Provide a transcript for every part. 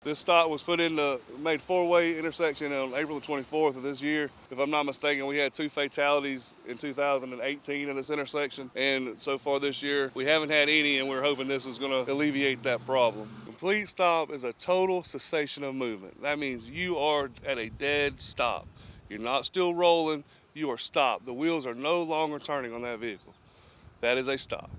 This stop was put in the made four-way intersection on April the 24th of this year. If I'm not mistaken, we had 2 fatalities in 2018 in this intersection, and so far this year we haven't had any, and we're hoping this is going to alleviate that problem. Complete stop is a total cessation of movement. That means you are at a dead stop. You're not still rolling, you are stopped. The wheels are no longer turning on that vehicle. That is a stop.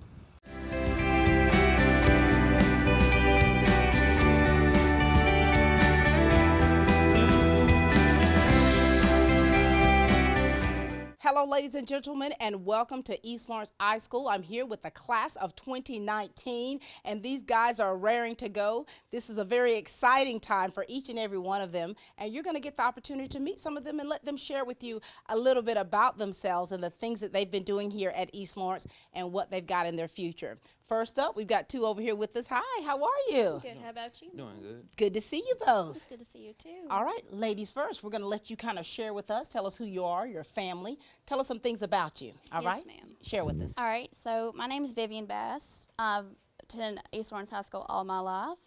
Hello, ladies and gentlemen, and welcome to East Lawrence High School. I'm here with the class of 2019, and these guys are raring to go. This is a very exciting time for each and every one of them, and you're going to get the opportunity to meet some of them and let them share with you a little bit about themselves and the things that they've been doing here at East Lawrence and what they've got in their future. First up, we've got two over here with us. Hi, how are you? Good, how about you? Doing good. Good to see you both. It's good to see you too. All right, ladies first. We're going to let you kind of share with us. Tell us who you are, your family. Tell us some things about you. All right? Yes, ma'am. Share with us. All right, so my name is Vivian Bass. I've attended East Lawrence High School all my life.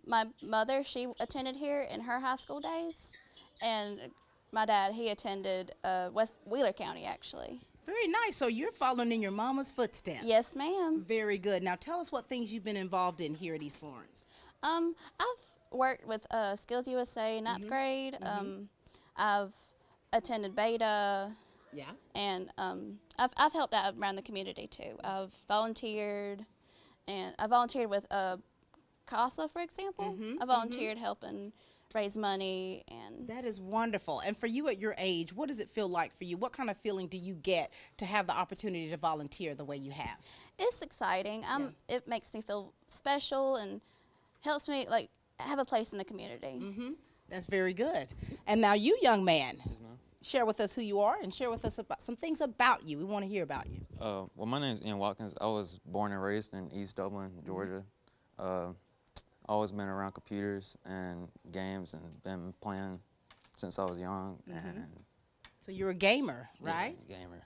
My mother, she attended here in her high school days, and my dad, he attended West Wheeler County, actually. Very nice. So you're following in your mama's footsteps. Yes, ma'am. Very good. Now tell us what things you've been involved in here at East Lawrence. I've worked with Skills USA, ninth grade. I've attended Beta. Yeah. And I've helped out around the community too. I've volunteered, and I volunteered with CASA, for example. I volunteered helping raise money. And that is wonderful. And for you at your age, what does it feel like for you? What kind of feeling do you get to have the opportunity to volunteer the way you have? It's exciting. It makes me feel special and helps me like have a place in the community. That's very good. And now you, young man, Yes, ma'am. share with us who you are and share with us about some things about you. We want to hear about you. Well, my name is Ian Watkins. I was born and raised in East Dublin, Georgia. Always been around computers and games and been playing since I was young. And So you're a gamer, right? Yeah, gamer.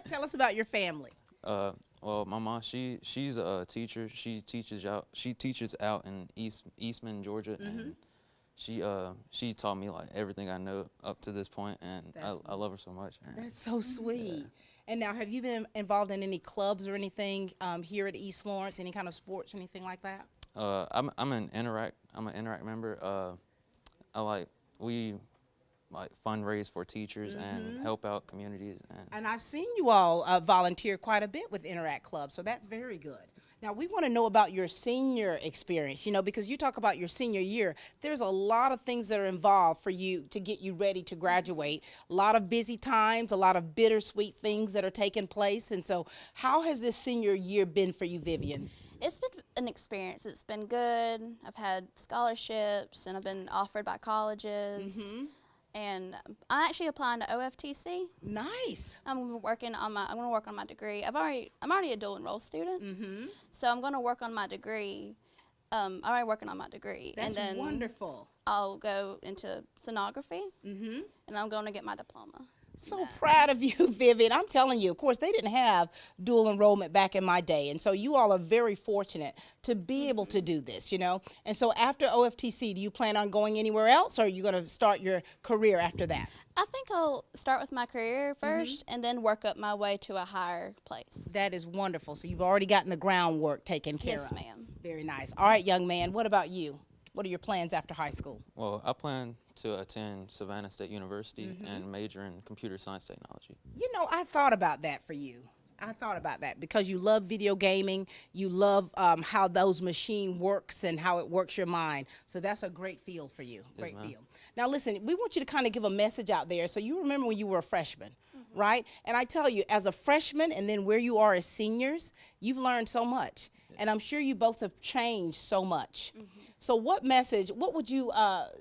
Tell us about your family. Well, my mom, she's a teacher. She teaches out in Eastman, Georgia, and she taught me like everything I know up to this point, and I love her so much. And That's so sweet. And now, have you been involved in any clubs or anything here at East Lawrence? Any kind of sports, anything like that? I'm an Interact member. We fundraise for teachers and help out communities. And I've seen you all volunteer quite a bit with Interact Club, so that's very good. Now, we want to know about your senior experience, because you talk about your senior year. There's a lot of things that are involved for you to get you ready to graduate. A lot of busy times, a lot of bittersweet things that are taking place. And so how has this senior year been for you, Vivian? It's been an experience. It's been good. I've had scholarships, and I've been offered by colleges. And I'm actually applying to OFTC. Nice. I'm going to work on my degree. I'm already a dual enroll student. So I'm going to work on my degree. I'm already working on my degree. That's and then wonderful. I'll go into sonography. And I'm going to get my diploma. So proud of you, Vivian. I'm telling you, of course, they didn't have dual enrollment back in my day. And so you all are very fortunate to be able to do this, And so after OFTC, do you plan on going anywhere else, or are you going to start your career after that? I think I'll start with my career first and then work up my way to a higher place. That is wonderful. So you've already gotten the groundwork taken care of. Yes, ma'am. Very nice. All right, young man, what about you? What are your plans after high school? Well, I plan to attend Savannah State University and major in computer science technology. I thought about that for you. I thought about that because you love video gaming. You love how those machine works and how it works your mind. So that's a great field for you. Great field. Now, listen, we want you to kind of give a message out there. So you remember when you were a freshman, right? And I tell you, as a freshman and then where you are as seniors, you've learned so much. And I'm sure you both have changed so much. So what would you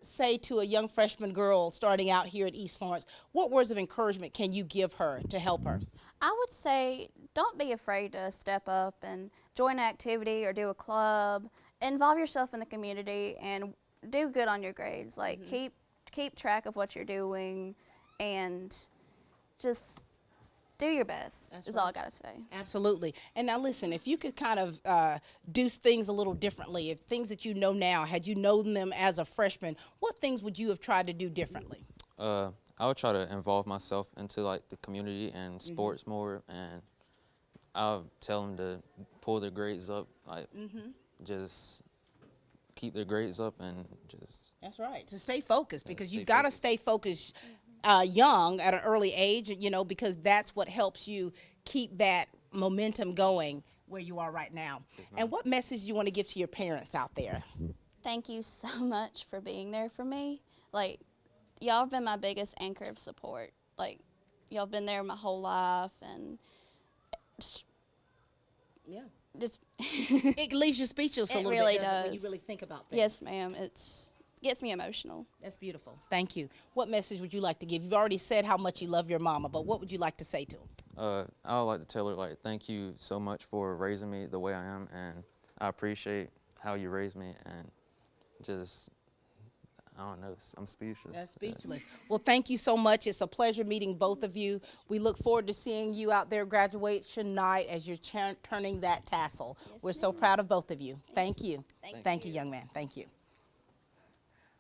say to a young freshman girl starting out here at East Lawrence? What words of encouragement can you give her to help her? I would say don't be afraid to step up and join an activity or do a club. Involve yourself in the community and do good on your grades. Like keep track of what you're doing and just do your best. That's is right. all I gotta say. Absolutely. And now listen, if you could kind of do things a little differently, if things that you know now, had you known them as a freshman, what things would you have tried to do differently? I would try to involve myself into like the community and sports more, and I'll tell them to pull their grades up, like just keep their grades up and just. That's right. To stay focused, because stay you got to focused. stay focused young at an early age, because that's what helps you keep that momentum going where you are right now. And what message do you want to give to your parents out there? Thank you so much for being there for me. Like, y'all have been my biggest anchor of support. Like, y'all have been there my whole life, and Yeah. it's It leaves you speechless a It little really bit, doesn't it, when you does. really think about things. yes, ma'am. It's gets me emotional. That's beautiful. Thank you. What message would you like to give? You've already said how much you love your mama, but what would you like to say to them? I would like to tell her, like, thank you so much for raising me the way I am, and I appreciate how you raised me, and just, I don't know, I'm speechless. That's speechless. Well, thank you so much. It's a pleasure meeting both of you. We look forward to seeing you out there graduation night as you're turning that tassel. We're so proud of both of you. Thank you. Thank you, young man. Thank you.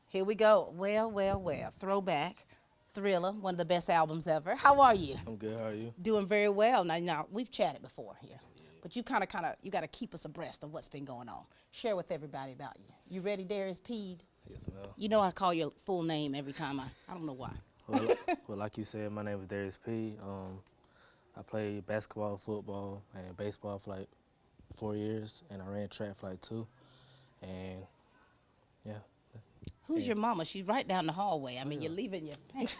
Here we go. Well, well, well. Throwback. Thriller, one of the best albums ever. How are you? I'm good. How are you? Doing very well. Now we've chatted before here, but you kind of, you got to keep us abreast of what's been going on. Share with everybody about you. You ready, Darius Peed? Yes, ma'am. You know I call your full name every time. I don't know why. Well, like you said, my name is Darius P. I played basketball, football, and baseball for like 4 years, and I ran track for like 2. And yeah. Who's your mama? She's right down the hallway. I mean, you're leaving your pants.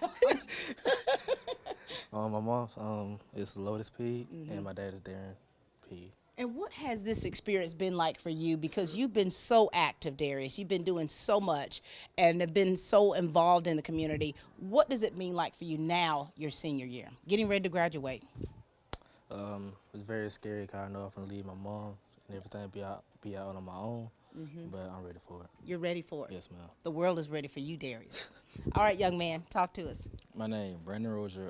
My mom is Lotus P, and my dad is Darren P. And what has this experience been like for you? Because you've been so active, Darius. You've been doing so much and have been so involved in the community. What does it mean like for you now, your senior year, getting ready to graduate? It's very scary because I know I'm gonna leave my mom and everything, be out on my own. But I'm ready for it. You're ready for it? Yes, ma'am. The world is ready for you, Darius. All right, young man, talk to us. My name Brandon Rozier.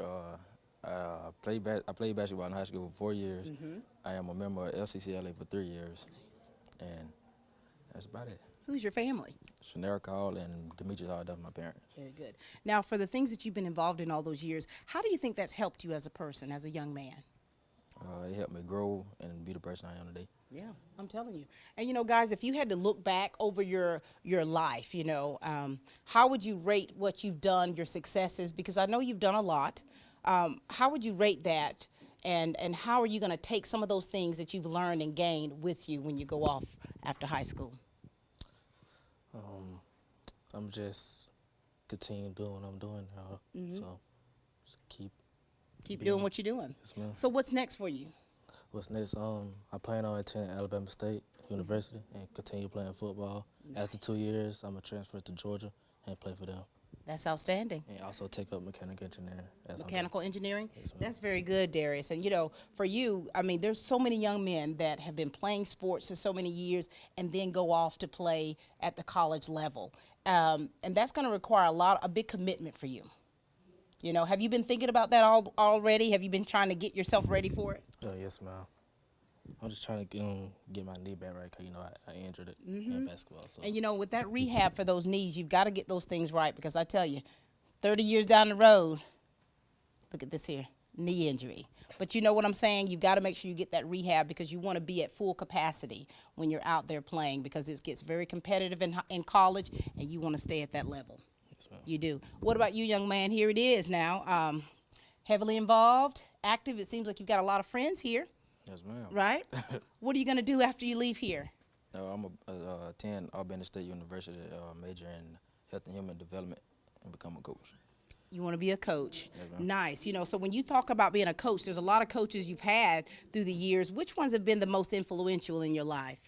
I played basketball in high school for 4 years. I am a member of LCCLA for 3 years, and that's about it. Who's your family? Shannara Call and Demetrius Hall, that's my parents. Very good. Now, for the things that you've been involved in all those years, how do you think that's helped you as a person, as a young man? It helped me grow and be the person I am today. Yeah, I'm telling you. And, guys, if you had to look back over your life, how would you rate what you've done, your successes? Because I know you've done a lot. How would you rate that? And how are you going to take some of those things that you've learned and gained with you when you go off after high school? I'm just continue doing what I'm doing, so just keep doing what you're doing. Yes, ma'am. So what's next for you? What's next? I plan on attending Alabama State University and continue playing football. After 2 years, I'm gonna transfer to Georgia and play for them. That's outstanding. And also take up mechanical engineering. Mechanical engineering? Yes, ma'am. That's very good, Darius. And, for you, I mean, there's so many young men that have been playing sports for so many years and then go off to play at the college level. And that's going to require a big commitment for you. Have you been thinking about that already? Have you been trying to get yourself ready for it? Yes, ma'am. I'm just trying to get my knee back right because, I injured it in basketball. So. And, with that rehab for those knees, you've got to get those things right because I tell you, 30 years down the road, look at this here, knee injury. But you know what I'm saying? You've got to make sure you get that rehab because you want to be at full capacity when you're out there playing because it gets very competitive in college and you want to stay at that level. Yes, ma'am. You do. What about you, young man? Here it is now. Heavily involved, active. It seems like you've got a lot of friends here. Yes, ma'am. Right? What are you going to do after you leave here? I'm going to attend Albany State University, major in health and human development, and become a coach. You want to be a coach. Yes, ma'am. Nice. So when you talk about being a coach, there's a lot of coaches you've had through the years. Which ones have been the most influential in your life?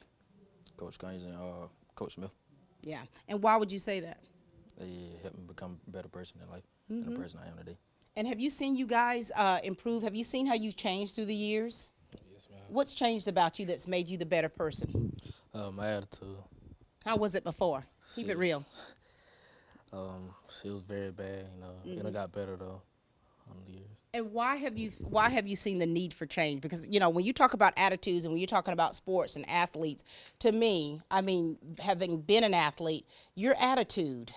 Coach Gaines and Coach Smith. Yeah. And why would you say that? They helped me become a better person in life and the person I am today. And have you seen you guys improve? Have you seen how you've changed through the years? Yes, ma'am. What's changed about you that's made you the better person? My attitude. How was it before? Keep it real. It was very bad, It got better though. on the years. And why have you seen the need for change? Because, you know, when you talk about attitudes and when you're talking about sports and athletes, to me, I mean, having been an athlete, your attitude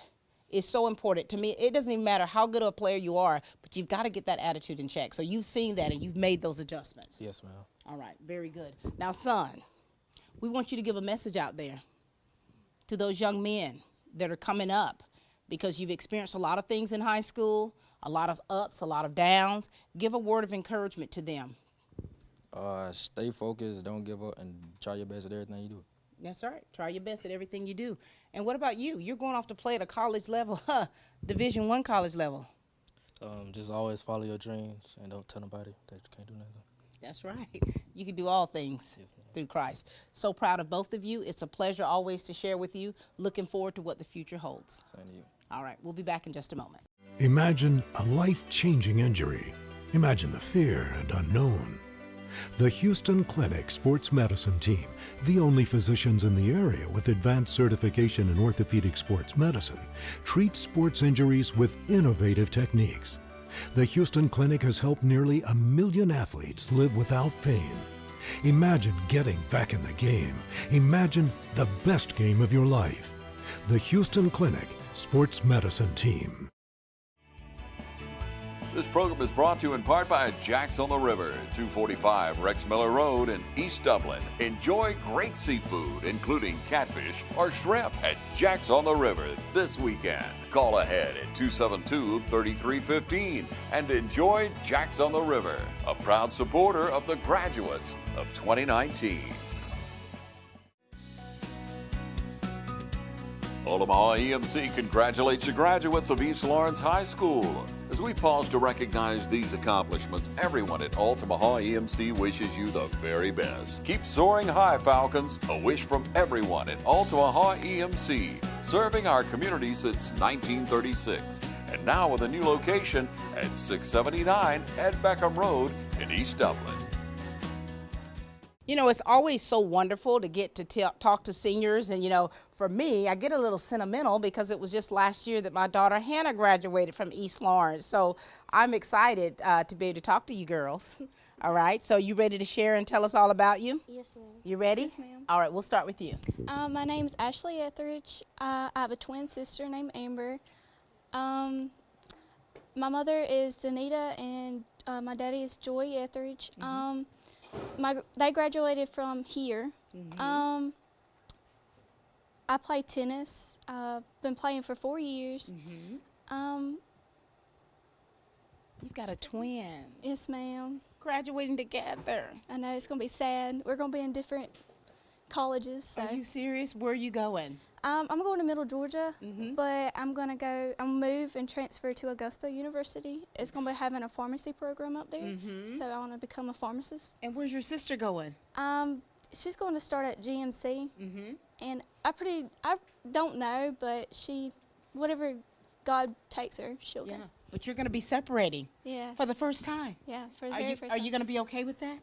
is so important. To me, it doesn't even matter how good of a player you are, but you've got to get that attitude in check. So you've seen that and you've made those adjustments. Yes, ma'am. All right, very good. Now, son, we want you to give a message out there to those young men that are coming up, because you've experienced a lot of things in high school, a lot of ups, a lot of downs. Give a word of encouragement to them. Stay focused, don't give up, and try your best at everything you do. That's right. Try your best at everything you do. And what about you? You're going off to play at a college level, Division I college level. Just always follow your dreams and don't tell nobody that you can't do nothing. That's right. You can do all things through Christ. So proud of both of you. It's a pleasure always to share with you. Looking forward to what the future holds. Same to you. All right, we'll be back in just a moment. Imagine a life-changing injury. Imagine the fear and unknown. The Houston Clinic Sports Medicine Team, the only physicians in the area with advanced certification in orthopedic sports medicine, treats sports injuries with innovative techniques. The Houston Clinic has helped nearly 1 million athletes live without pain. Imagine getting back in the game. Imagine the best game of your life. The Houston Clinic Sports Medicine Team. This program is brought to you in part by Jack's on the River, 245 Rex Miller Road in East Dublin. Enjoy great seafood, including catfish or shrimp, at Jack's on the River this weekend. Call ahead at 272-3315 and enjoy Jack's on the River, a proud supporter of the graduates of 2019. Omaha EMC congratulates the graduates of East Lawrence High School. As we pause to recognize these accomplishments, everyone at Omaha EMC wishes you the very best. Keep soaring high, Falcons. A wish from everyone at Omaha EMC, serving our community since 1936, and now with a new location at 679 Ed Beckham Road in East Dublin. You know, it's always so wonderful to get to talk to seniors. And, you know, for me, I get a little sentimental because it was just last year that my daughter Hannah graduated from East Lawrence. So I'm excited to be able to talk to you girls. All right. So you ready to share and tell us all about you? Yes, ma'am. You ready? Yes, ma'am. All right. We'll start with you. My name's Ashley Etheridge. I have a twin sister named Amber. My mother is Danita and my daddy is Joy Etheridge. They graduated from here. I play tennis. I've been playing for 4 years. You've got a twin. Yes, ma'am. Graduating together. I know it's gonna be sad. We're gonna be in different colleges. So. Are you serious? Where are you going? I'm going to Middle Georgia, but I'm gonna move and transfer to Augusta University. It's gonna be having a pharmacy program up there, so I want to become a pharmacist. And where's your sister going? She's going to start at GMC, and I don't know, but whatever God takes her, she'll go. But you're gonna be separating. Yeah. For the first time. Yeah, for the very first Are time. you gonna be okay with that?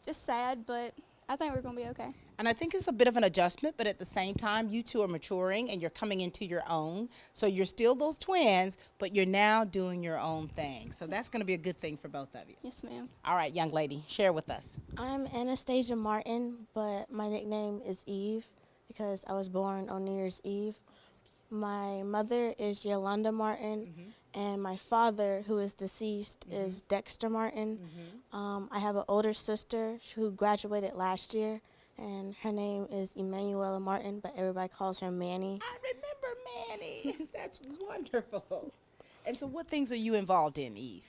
Just sad, but I think we're gonna be okay. And I think it's a bit of an adjustment, but at the same time, you two are maturing and you're coming into your own. So you're still those twins, but you're now doing your own thing. So that's going to be a good thing for both of you. Yes, ma'am. All right, young lady, share with us. I'm Anastasia Martin, but my nickname is Eve because I was born on New Year's Eve. My mother is Yolanda Martin, and my father, who is deceased, is Dexter Martin. I have an older sister who graduated last year, and her name is Emanuela Martin, but everybody calls her Manny. I remember Manny. That's wonderful. And so what things are you involved in, Eve?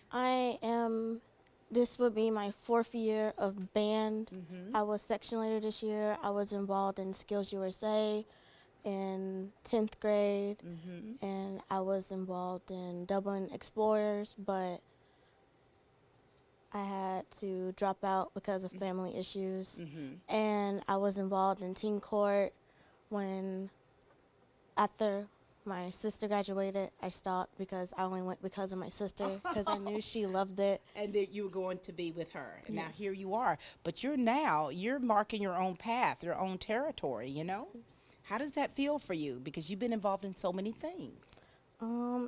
This would be my 4th year of band. I was section leader this year. I was involved in Skills USA in 10th grade, and I was involved in Dublin Explorers, but I had to drop out because of family issues. And I was involved in teen court after my sister graduated. I stopped because I only went because of my sister, because I knew she loved it. And that you were going to be with her. And Yes. now here you are. But you're marking your own path, your own territory, you know? Yes. How does that feel for you? Because you've been involved in so many things.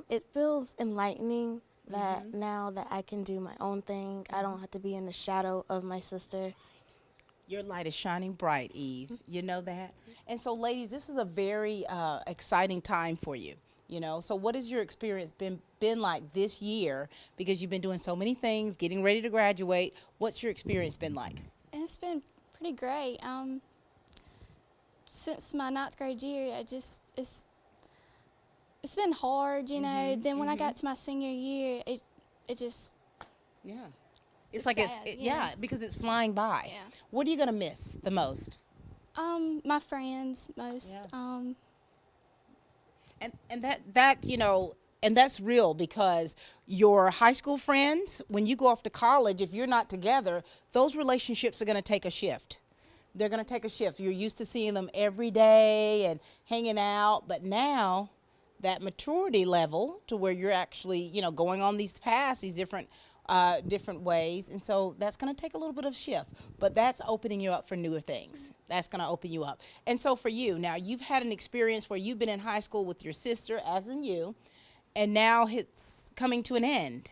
It feels enlightening that now that I can do my own thing, I don't have to be in the shadow of my sister. Your light is shining bright, Eve. You know that? And so, ladies, this is a very exciting time for you. You know, so what has your experience been like this year? Because you've been doing so many things, getting ready to graduate. What's your experience been like? It's been pretty great. Since my 9th grade year, it's been hard, you know. Then when I got to my senior year, it just Yeah. It's like sad, yeah, because it's flying by. Yeah. What are you going to miss the most? my friends most. Yeah. And that you know, and that's real, because your high school friends, when you go off to college, if you're not together, those relationships are going to take a shift. They're going to take a shift. You're used to seeing them every day and hanging out, but now that maturity level to where you're actually, you know, going on these paths, these different ways, and so that's going to take a little bit of shift, but that's opening you up for newer things. That's going to open you up. And so for you, now you've had an experience where you've been in high school with your sister, as in you, and now it's coming to an end.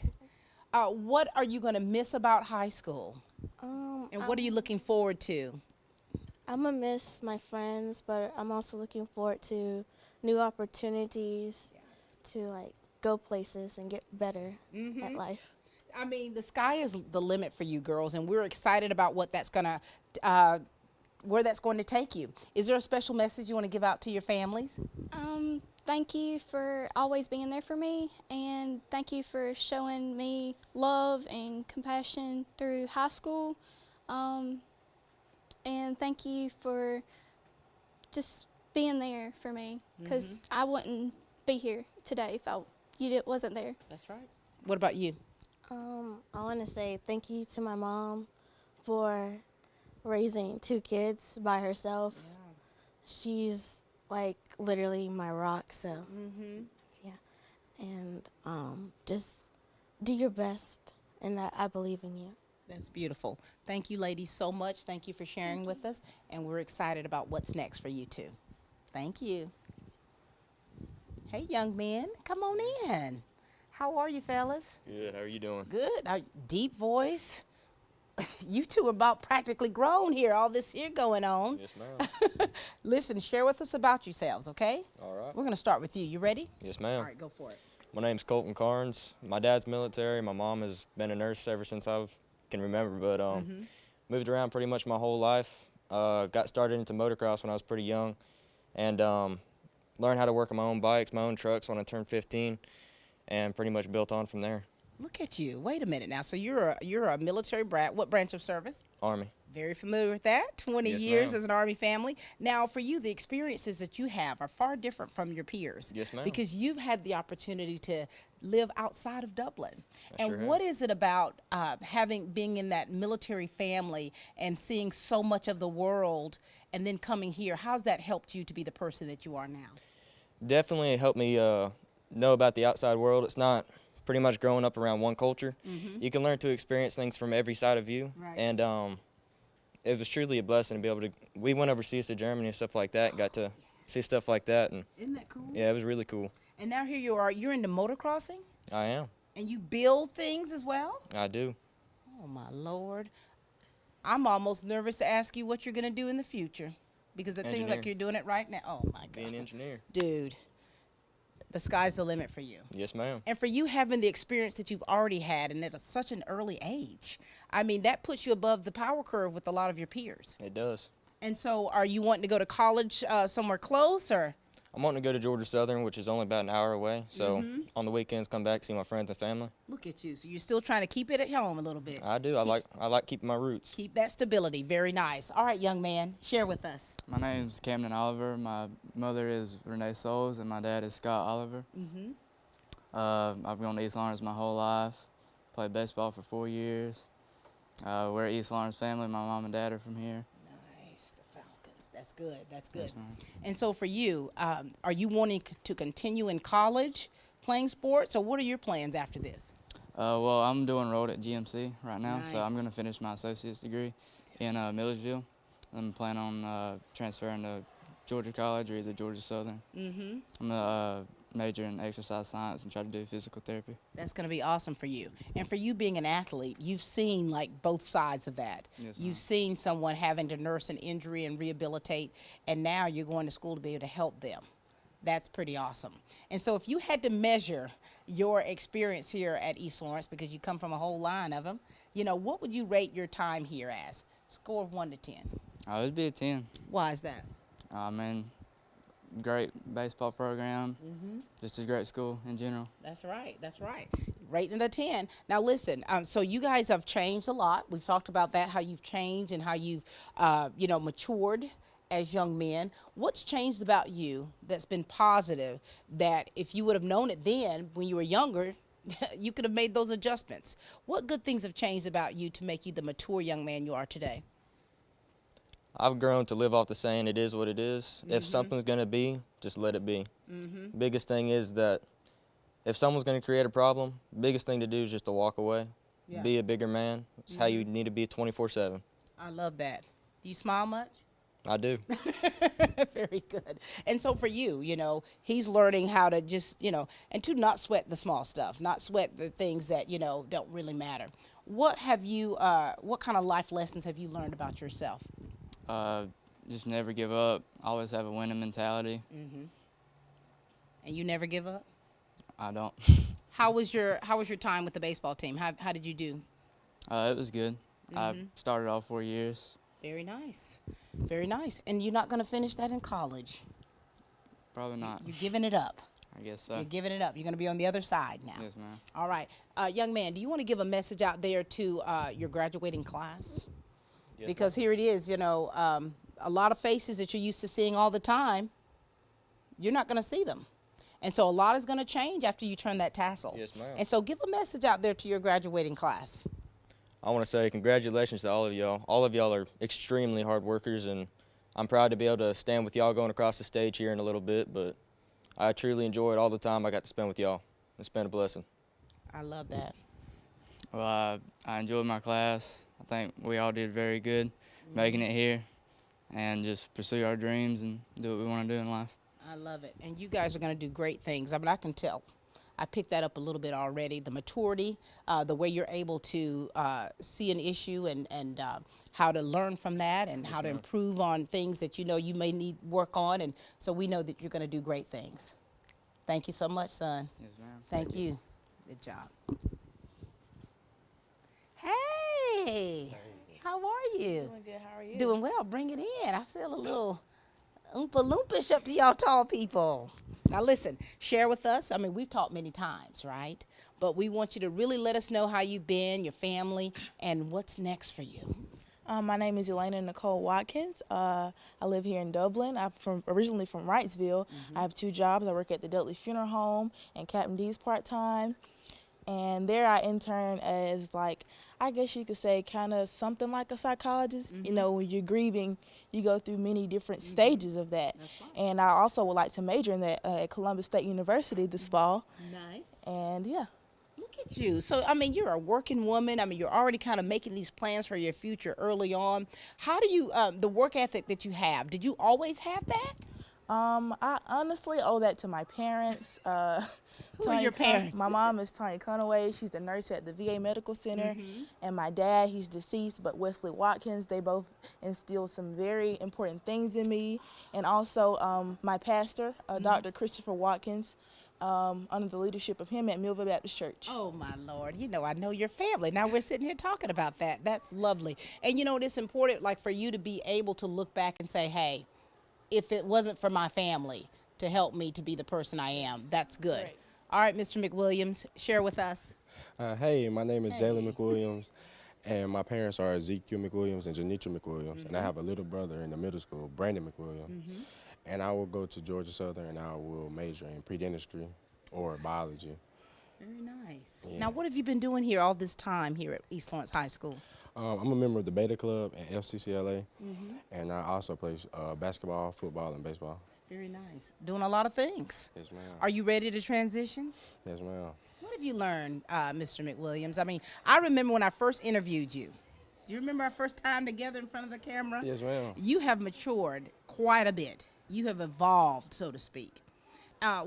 What are you going to miss about high school? And what are you looking forward to? I'm going to miss my friends, but I'm also looking forward to new opportunities to, like, go places and get better at life. I mean, the sky is the limit for you girls, and we're excited about what that's going to, where that's going to take you. Is there a special message you want to give out to your families? Thank you for always being there for me, and thank you for showing me love and compassion through high school. And thank you for just being there for me, because I wouldn't be here today if you wasn't there. That's right. What about you? I want to say thank you to my mom for raising 2 kids by herself. Yeah. She's, like, literally my rock, so, yeah. And just do your best, and I believe in you. That's beautiful. Thank you, ladies, so much. Thank you for sharing with us, and we're excited about what's next for you, too. Thank you. Hey, young men, come on in. How are you, fellas? Good. How are you doing? Good. Deep voice. You two are about practically grown here, all this here going on. Yes, ma'am. Listen, share with us about yourselves, okay? All right. We're going to start with you. You ready? Yes, ma'am. All right, go for it. My name's Colton Carnes. My dad's military. My mom has been a nurse ever since I can remember, but moved around pretty much my whole life. Got started into motocross when I was pretty young, and learned how to work on my own bikes, my own trucks when I turned 15, and pretty much built on from there. Look at you. Wait a minute now. So you're a military brat. What branch of service? Army. Very familiar with that. 20 Yes, years ma'am. as an Army family. Now, for you, the experiences that you have are far different from your peers. Yes, ma'am. Because you've had the opportunity to live outside of Dublin. I And sure have. what is it about being in that military family and seeing so much of the world and then coming here? How's that helped you to be the person that you are now? Definitely helped me know about the outside world. It's not pretty much growing up around one culture. You can learn to experience things from every side of you. Right. And it was truly a blessing to be able to. We went overseas to Germany and stuff like that, and got to see stuff like that. And Isn't that cool? yeah, it was really cool. And now here you are. You're into motocrossing? I am. And you build things as well? I do. Oh, my Lord. I'm almost nervous to ask you what you're going to do in the future, because it seems like Engineer. you're doing it right now. Oh, my God. Be an engineer. Dude, the sky's the limit for you. Yes, ma'am. And for you having the experience that you've already had and at such an early age, I mean, that puts you above the power curve with a lot of your peers. It does. And so are you wanting to go to college somewhere close, or? I'm wanting to go to Georgia Southern, which is only about an hour away. So on the weekends, come back, see my friends and family. Look at you. So you're still trying to keep it at home a little bit. I do. I like keeping my roots. Keep that stability. Very nice. All right, young man, share with us. My name's Camden Oliver. My mother is Renee Souls, and my dad is Scott Oliver. I've gone to East Lawrence my whole life. Played baseball for 4 years. We're East Lawrence family. My mom and dad are from here. Nice, the Falcons. That's good. That's good. Yes, ma'am. And so for you, are you wanting to continue in college playing sports, or what are your plans after this? Well, I'm doing road at GMC right now, so I'm Nice. going to finish my associate's degree in Millersville. I'm planning on transferring to Georgia College or either Georgia Southern. I'm major in exercise science and try to do physical therapy. That's going to be awesome for you. And for you being an athlete, you've seen like both sides of that. Yes, You've ma'am. seen someone having to nurse an injury and rehabilitate, and now you're going to school to be able to help them. That's pretty awesome. And so if you had to measure your experience here at East Lawrence, because you come from a whole line of them, you know, what would you rate your time here as? Score of 1 to 10. It'd be a 10. Why is that? I mean, great baseball program, just a great school in general. That's right. That's right. Rating a 10. Now listen. So you guys have changed a lot. We've talked about that, how you've changed and how you've, you know, matured as young men. What's changed about you that's been positive that if you would have known it then when you were younger, you could have made those adjustments? What good things have changed about you to make you the mature young man you are today? I've grown to live off the saying, it is what it is. If something's going to be, just let it be. Biggest thing is that if someone's going to create a problem, biggest thing to do is just to walk away. Yeah. Be a bigger man. It's how you need to be 24/7. I love that. Do you smile much? I do. Very good. And so for you, you know, he's learning how to just, you know, and to not sweat the small stuff, not sweat the things that, you know, don't really matter. What have you, what kind of life lessons have you learned about yourself? Just never give up. Always have a winning mentality. And you never give up? I don't. How was your time with the baseball team? How did you do? It was good. I started all 4 years. Very nice. Very nice. And you're not going to finish that in college? Probably not. You're giving it up. I guess so. You're giving it up. You're going to be on the other side now. Yes, ma'am. All right. Young man, do you want to give a message out there to your graduating class? Yes, Because here it is, you know, a lot of faces that you're used to seeing all the time, you're not going to see them. And so a lot is going to change after you turn that tassel. Yes, ma'am. And so give a message out there to your graduating class. I want to say congratulations to all of y'all. All of y'all are extremely hard workers, and I'm proud to be able to stand with y'all going across the stage here in a little bit, but I truly enjoyed all the time I got to spend with y'all. It's been a blessing. I love that. Well, I enjoyed my class. I think we all did very good making it here and just pursue our dreams and do what we want to do in life. I love it. And you guys are going to do great things. I mean, I can tell. I picked that up a little bit already. The maturity, the way you're able to see an issue and how to learn from that and how to improve on things that you know you may need work on. And so we know that you're going to do great things. Thank you so much, son. Yes, ma'am. Thank you. Good job. Hey, how are you? Doing good. How are you? Doing well. Bring it in. I feel a little oompa loompish up to y'all tall people. Now listen, share with us. I mean, we've talked many times, right? But we want you to really let us know how you've been, your family, and what's next for you. My name is Elena Nicole Watkins. I live here in Dublin. I'm originally from Wrightsville. I have 2 jobs. I work at the Dudley Funeral Home and Captain D's part-time. And there I intern as, like, I guess you could say kind of something like a psychologist. You know, when you're grieving, you go through many different stages of that. And I also would like to major in that at Columbus State University this fall. Nice. And, yeah. Look at you. So, I mean, you're a working woman. I mean, you're already kind of making these plans for your future early on. How do you, the work ethic that you have, did you always have that? I honestly owe that to my parents. Who are your parents? My mom is Tanya Conaway. She's a nurse at the VA Medical Center. And my dad, he's deceased, but Wesley Watkins, they both instilled some very important things in me. And also my pastor, Dr. Christopher Watkins, under the leadership of him at Millville Baptist Church. Oh, my Lord. You know, I know your family. Now we're sitting here talking about that. That's lovely. And, you know, it's important, like, for you to be able to look back and say, hey, if it wasn't for my family to help me to be the person I am, that's good. Right. All right, Mr. McWilliams, share with us. Hey, my name is Jalen McWilliams, and my parents are Ezekiel McWilliams and Janitra McWilliams, and I have a little brother in the middle school, Brandon McWilliams. And I will go to Georgia Southern, and I will major in pre-dentistry or biology. Very nice. Yeah. Now, what have you been doing here all this time here at East Lawrence High School? I'm a member of the Beta Club at FCCLA, and I also play basketball, football, and baseball. Very nice. Doing a lot of things. Yes, ma'am. Are you ready to transition? Yes, ma'am. What have you learned, Mr. McWilliams? I mean, I remember when I first interviewed you. Do you remember our first time together in front of the camera? Yes, ma'am. You have matured quite a bit. You have evolved, so to speak.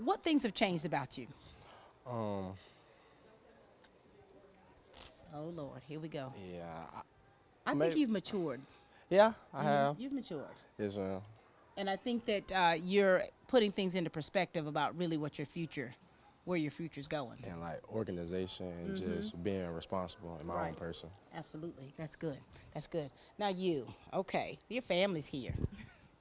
What things have changed about you? Um, Oh, Lord, here we go. yeah, I think maybe- you've matured. yeah, I have. You've matured. Yes, ma'am. And I think that you're putting things into perspective about really what your future, where your future's going. And like organization and just being responsible in my own person. Absolutely. That's good. That's good. Now you, okay, your family's here,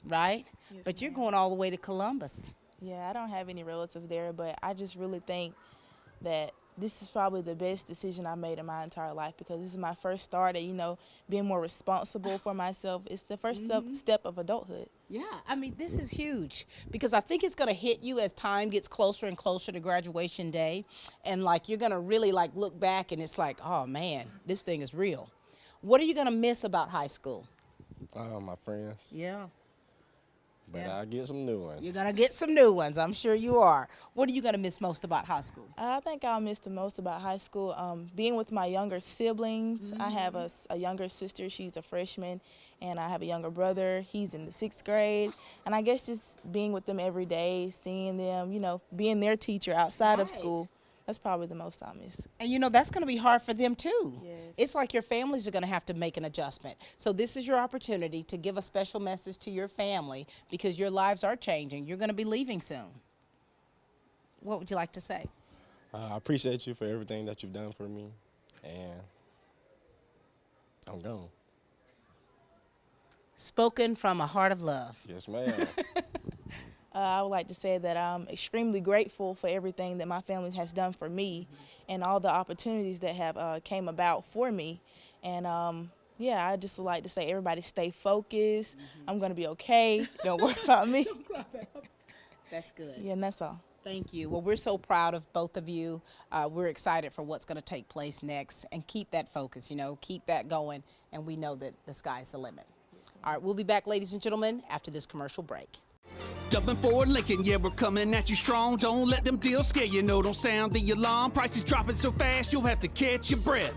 right? Yes, But you're ma'am. going all the way to Columbus. Yeah, I don't have any relatives there, but I just really think that this is probably the best decision I made in my entire life, because this is my first start at, you know, being more responsible for myself. It's the first step of adulthood. Yeah, I mean, this is huge because I think it's going to hit you as time gets closer and closer to graduation day. And like, you're going to really like look back and it's like, oh man, this thing is real. What are you going to miss about high school? My friends. Yeah. But I'll get some new ones. You're going to get some new ones. I'm sure you are. What are you going to miss most about high school? I think I'll miss the most about high school being with my younger siblings. I have a younger sister. She's a freshman. And I have a younger brother. He's in the 6th grade. And I guess just being with them every day, seeing them, you know, being their teacher outside of school. That's probably the most I miss. And you know, that's going to be hard for them too. Yes. It's like your families are going to have to make an adjustment. So this is your opportunity to give a special message to your family because your lives are changing. You're going to be leaving soon. What would you like to say? I appreciate you for everything that you've done for me. And I'm gone. Spoken from a heart of love. Yes, ma'am. I would like to say that I'm extremely grateful for everything that my family has done for me and all the opportunities that have came about for me. And yeah, I just would like to say everybody stay focused. I'm going to be okay. Don't worry about me. That's good. Yeah, and that's all. Thank you. Well, we're so proud of both of you. We're excited for what's going to take place next, and keep that focus, you know, keep that going, and we know that the sky's the limit. All right, we'll be back, ladies and gentlemen, after this commercial break. Jumping forward, Lincoln, yeah, we're coming at you strong. Don't let them deals scare you, no, don't sound the alarm. Prices dropping so fast, you'll have to catch your breath.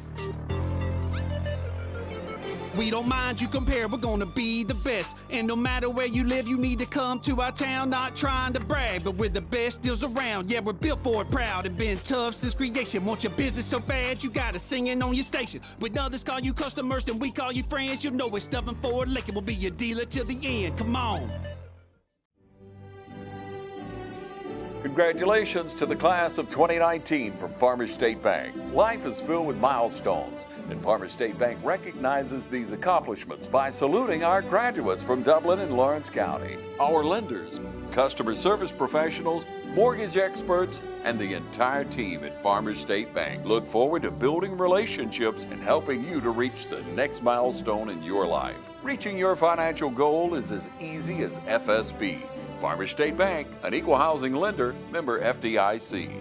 We don't mind you compare, we're gonna be the best. And no matter where you live, you need to come to our town. Not trying to brag, but we're the best deals around. Yeah, we're built for it, proud, and been tough since creation. Want your business so bad, you got it singing on your station. When others call you customers, then we call you friends. You know it's Stubborn Ford Lincoln will be your dealer till the end. Come on. Congratulations to the class of 2019 from Farmers State Bank. Life is filled with milestones, and Farmers State Bank recognizes these accomplishments by saluting our graduates from Dublin and Lawrence County, our lenders, customer service professionals, mortgage experts, and the entire team at Farmers State Bank. Look forward to building relationships and helping you to reach the next milestone in your life. Reaching your financial goal is as easy as FSB. Farmers State Bank, an equal housing lender, member FDIC.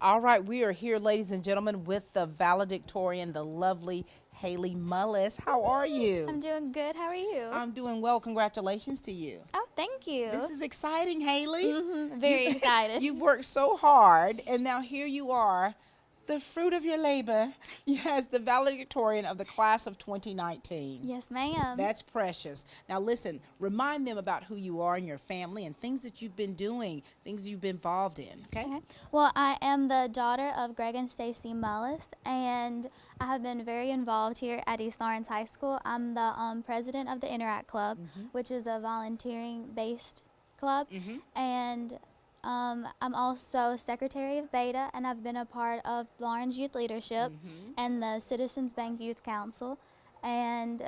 All right, we are here, ladies and gentlemen, with the valedictorian, the lovely Haley Mullis. How are you? I'm doing good. How are you? I'm doing well. Congratulations to you. Oh, thank you. This is exciting, Haley. Very excited. You've worked so hard, and now here you are, the fruit of your labor, as the valedictorian of the class of 2019. Yes, ma'am. That's precious. Now listen, remind them about who you are and your family and things that you've been doing, things you've been involved in, okay? Well, I am the daughter of Greg and Stacy Mullis, and I have been very involved here at East Lawrence High School. I'm the president of the Interact Club, which is a volunteering-based club, and I'm also secretary of Beta, and I've been a part of Lawrence Youth Leadership and the Citizens Bank Youth Council, and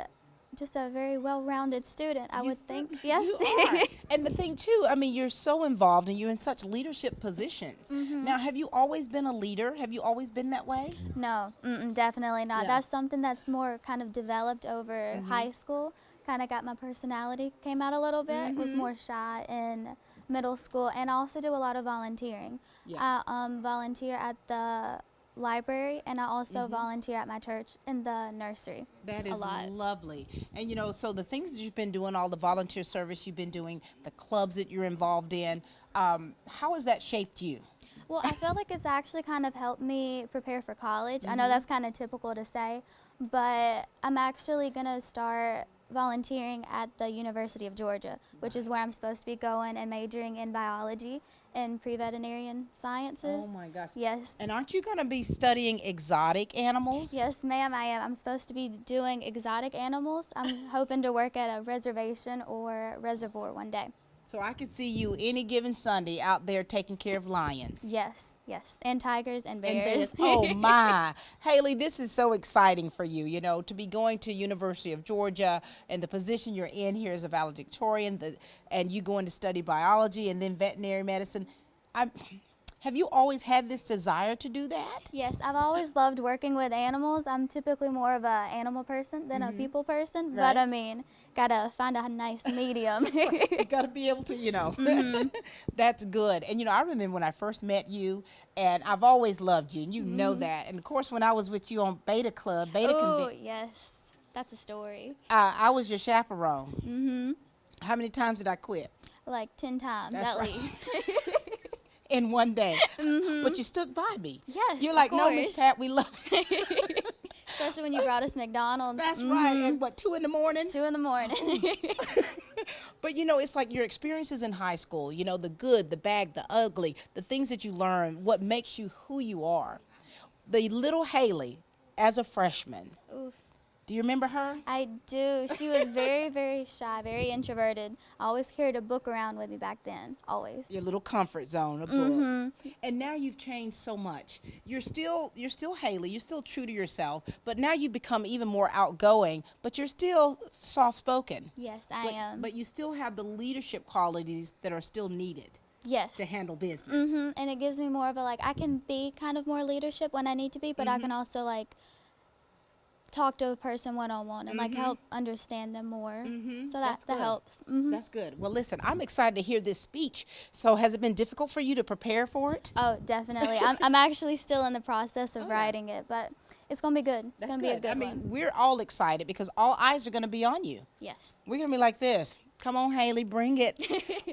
just a very well-rounded student, I would think. Yes. You are. And the thing, too, I mean, you're so involved and you're in such leadership positions. Now, have you always been a leader? Have you always been that way? No, definitely not. Yeah. That's something that's more kind of developed over high school. Kind of got my personality, came out a little bit, was more shy in middle school, and I also do a lot of volunteering. Yeah. I volunteer at the library, and I also volunteer at my church in the nursery. That a is lot. lovely. And you know, so the things that you've been doing, all the volunteer service you've been doing, the clubs that you're involved in, how has that shaped you? Well, I feel like it's actually kind of helped me prepare for college. I know that's kind of typical to say, but I'm actually going to start volunteering at the University of Georgia, which is where I'm supposed to be going and majoring in biology and pre-veterinarian sciences. Oh my gosh. Yes. And aren't you going to be studying exotic animals? Yes, ma'am, I am. I'm supposed to be doing exotic animals. I'm hoping to work at a reservation or reservoir one day. So I could see you any given Sunday out there taking care of lions. Yes, yes, and tigers and bears. Oh my. Haley, this is so exciting for you, you know, to be going to University of Georgia and the position you're in here as a valedictorian, and you going to study biology and then veterinary medicine. Have you always had this desire to do that? Yes, I've always loved working with animals. I'm typically more of an animal person than a people person, Right. but I mean, gotta find a nice medium. You gotta be able to, you know. That's good. And you know, I remember when I first met you, and I've always loved you, and you know that. And of course, when I was with you on Beta Club, Oh, yes, that's a story. I was your chaperone. How many times did I quit? Like 10 times That's at right. least. In one day. But you stood by me. Yes, You're of like, no, Miss course. Pat, we love you. Especially when you brought us McDonald's. That's right. And what, 2 in the morning? 2 in the morning. But you know, it's like your experiences in high school, you know, the good, the bad, the ugly, the things that you learn, what makes you who you are. The little Haley, as a freshman, Oof. do you remember her? I do. She was very, very shy, very introverted. I always carried a book around with me back then, always. Your little comfort zone, a book. And now you've changed so much. You're still Haley, you're still true to yourself, but now you've become even more outgoing, but you're still soft-spoken. Yes, I am. But you still have the leadership qualities that are still needed Yes. to handle business. And it gives me more of a, like, I can be kind of more leadership when I need to be, but I can also, like, talk to a person one-on-one and like help understand them more. So that good. helps. That's good. Well, listen, I'm excited to hear this speech. So has it been difficult for you to prepare for it? Oh, definitely. I'm actually still in the process of writing it, but it's going to be good. It's That's going to be a good I mean, one. we're all excited because all eyes are going to be on you. Yes. We're going to be like this. Come on, Haley, bring it.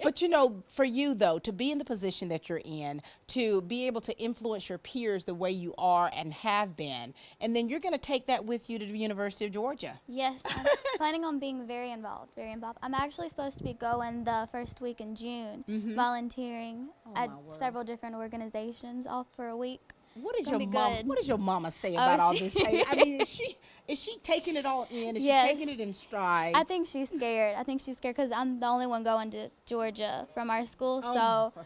But, you know, for you, though, to be in the position that you're in, to be able to influence your peers the way you are and have been, and then you're going to take that with you to the University of Georgia. Yes, I'm planning on being very involved, very involved. I'm actually supposed to be going the first week in June, volunteering at several different organizations, all for a week. What is Gonna your be mom? good. What does your mama say about all she- this? Haley? I mean, is she taking it all in? Is Yes. she taking it in stride? I think she's scared. I think she's scared because I'm the only one going to Georgia from our school, Oh, so my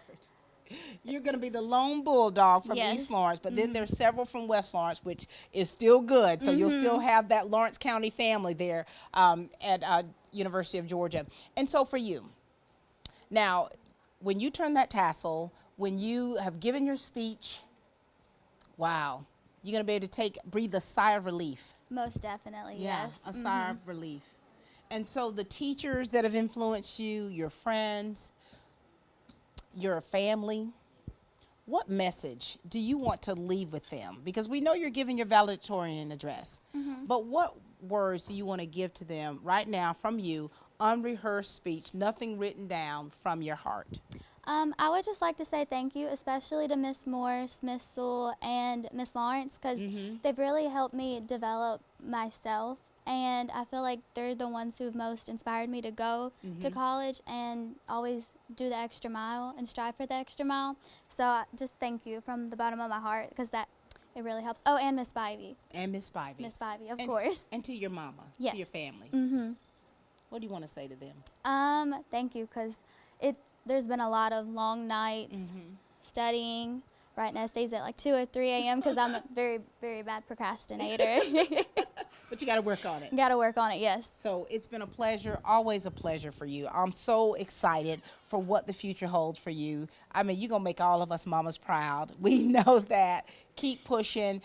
word. You're going to be the lone bulldog from Yes. East Lawrence, but then there's several from West Lawrence, which is still good. So you'll still have that Lawrence County family there at University of Georgia. And so for you, now, when you turn that tassel, when you have given your speech, wow, you're going to be able to breathe a sigh of relief. most definitely, yes. A sigh of relief. And so the teachers that have influenced you, your friends, your family, what message do you want to leave with them? Because we know you're giving your valedictorian address, but what words do you want to give to them right now from you, unrehearsed speech, nothing written down from your heart? I would just like to say thank you, especially to Miss Morse, Miss Sewell, and Miss Lawrence, because they've really helped me develop myself, and I feel like they're the ones who've most inspired me to go to college and always do the extra mile and strive for the extra mile. So just thank you from the bottom of my heart, because it really helps. Oh, and Miss Spivey. And Miss Spivey. Miss Spivey, of course. And to your mama, Yes. to your family. What do you want to say to them? Thank you, because there's been a lot of long nights studying, writing essays at like 2 or 3 a.m. because I'm a very, very bad procrastinator. But you got to work on it. Got to work on it, yes. So it's been a pleasure, always a pleasure for you. I'm so excited for what the future holds for you. I mean, you're going to make all of us mamas proud. We know that. Keep pushing,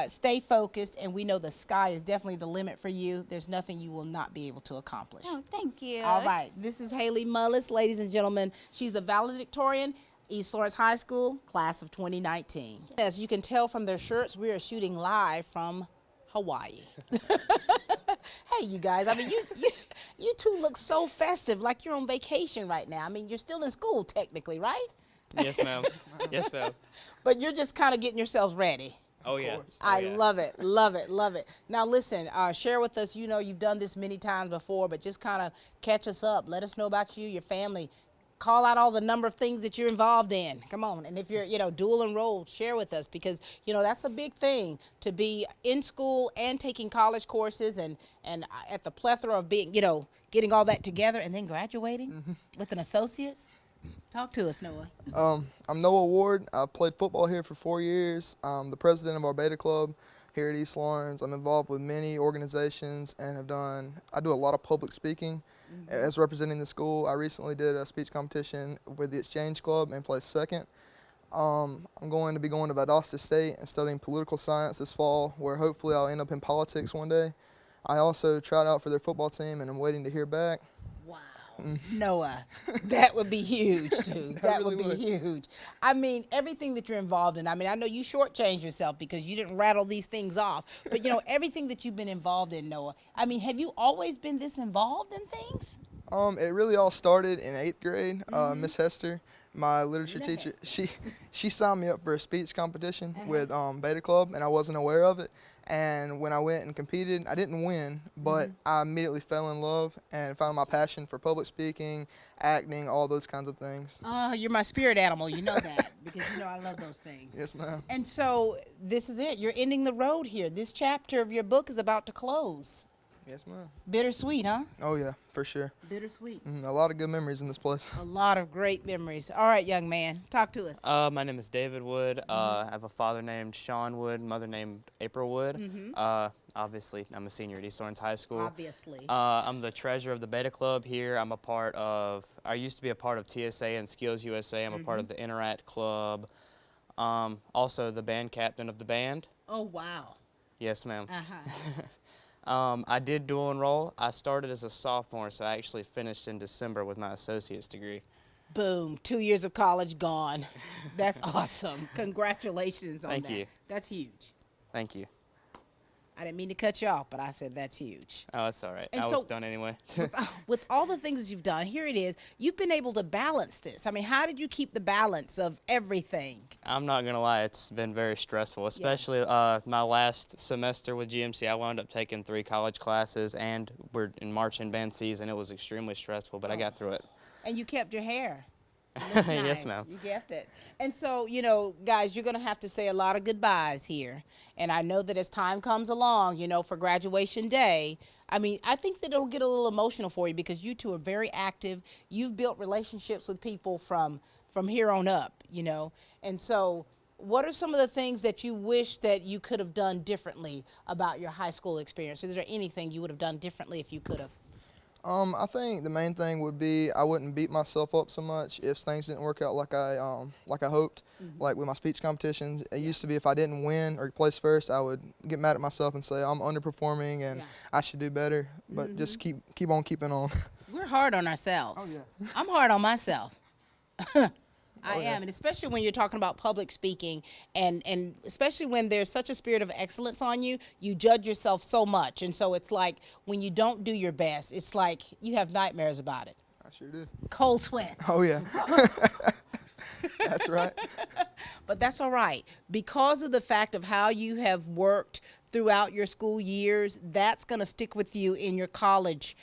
stay focused, and we know the sky is definitely the limit for you. There's nothing you will not be able to accomplish. Oh, thank you. All right. This is Haley Mullis, ladies and gentlemen. She's the valedictorian, East Lawrence High School, class of 2019. As you can tell from their shirts, we are shooting live from Hawaii. Hey, you guys, I mean, you two look so festive, like you're on vacation right now. I mean, you're still in school technically, right? Yes, ma'am. Yes, ma'am. But you're just kind of getting yourselves ready. Oh, yeah. I love it, love it, love it. Now listen, share with us, you know, you've done this many times before, but just kind of catch us up. Let us know about you, your family. Call out all the number of things that you're involved in. Come on. And if you're, you know, dual enrolled, share with us, because, you know, that's a big thing to be in school and taking college courses and at the plethora of being, you know, getting all that together and then graduating with an associate's. Talk to us, Noah. I'm Noah Ward. I played football here for 4 years. I'm the president of our beta club here at East Lawrence. I'm involved with many organizations and I do a lot of public speaking as representing the school. I recently did a speech competition with the Exchange Club and placed second. I'm going to be going to Valdosta State and studying political science this fall, where hopefully I'll end up in politics one day. I also tried out for their football team and I'm waiting to hear back. Noah, that would be huge, dude. That would be huge. I mean, everything that you're involved in. I mean, I know you shortchanged yourself because you didn't rattle these things off. But, you know, everything that you've been involved in, Noah. I mean, have you always been this involved in things? It really all started in 8th grade. Miss Hester, my literature teacher, she signed me up for a speech competition with Beta Club, and I wasn't aware of it. And when I went and competed, I didn't win, but I immediately fell in love and found my passion for public speaking, acting, all those kinds of things. Oh, you're my spirit animal. You know that because, you know, I love those things. Yes, ma'am. And so this is it. You're ending the road here. This chapter of your book is about to close. Yes, ma'am. Bittersweet, huh? Oh, yeah, for sure. Bittersweet. A lot of good memories in this place. A lot of great memories. All right, young man, talk to us. My name is David Wood. I have a father named Sean Wood, mother named April Wood. Obviously, I'm a senior at East Lawrence High School. Obviously. I'm the treasurer of the Beta Club here. I used to be a part of TSA and Skills USA. I'm a part of the Interact Club. Also the band captain of the band. Oh, wow. Yes, ma'am. Uh-huh. I did dual enroll. I started as a sophomore, so I actually finished in December with my associate's degree. Boom, 2 years of college gone. That's awesome. Congratulations on that. Thank you. That's huge. Thank you. I didn't mean to cut you off, but I said that's huge. Oh, that's all right. And I so, was done anyway. with all the things that you've done, here it is. You've been able to balance this. I mean, how did you keep the balance of everything? I'm not going to lie. It's been very stressful, especially my last semester with GMC. I wound up taking 3 college classes, and we're in marching band season. It was extremely stressful, but I got through it. And you kept your hair. Yes, nice. ma'am. You kept it. And so, you know, guys, you're going to have to say a lot of goodbyes here. And I know that as time comes along, you know, for graduation day, I mean, I think that it'll get a little emotional for you because you two are very active. You've built relationships with people from here on up, you know. And so what are some of the things that you wish that you could have done differently about your high school experience? Is there anything you would have done differently if you could have? I think the main thing would be I wouldn't beat myself up so much if things didn't work out like I hoped. Like with my speech competitions, it used to be if I didn't win or place first, I would get mad at myself and say I'm underperforming and I should do better. But just keep on keeping on. We're hard on ourselves. Oh, yeah. I'm hard on myself. I am, and especially when you're talking about public speaking, and especially when there's such a spirit of excellence on you, you judge yourself so much, and so it's like when you don't do your best, it's like you have nightmares about it. I sure do. Cold sweats. Oh, yeah. That's right. But that's all right. Because of the fact of how you have worked throughout your school years, that's going to stick with you in your college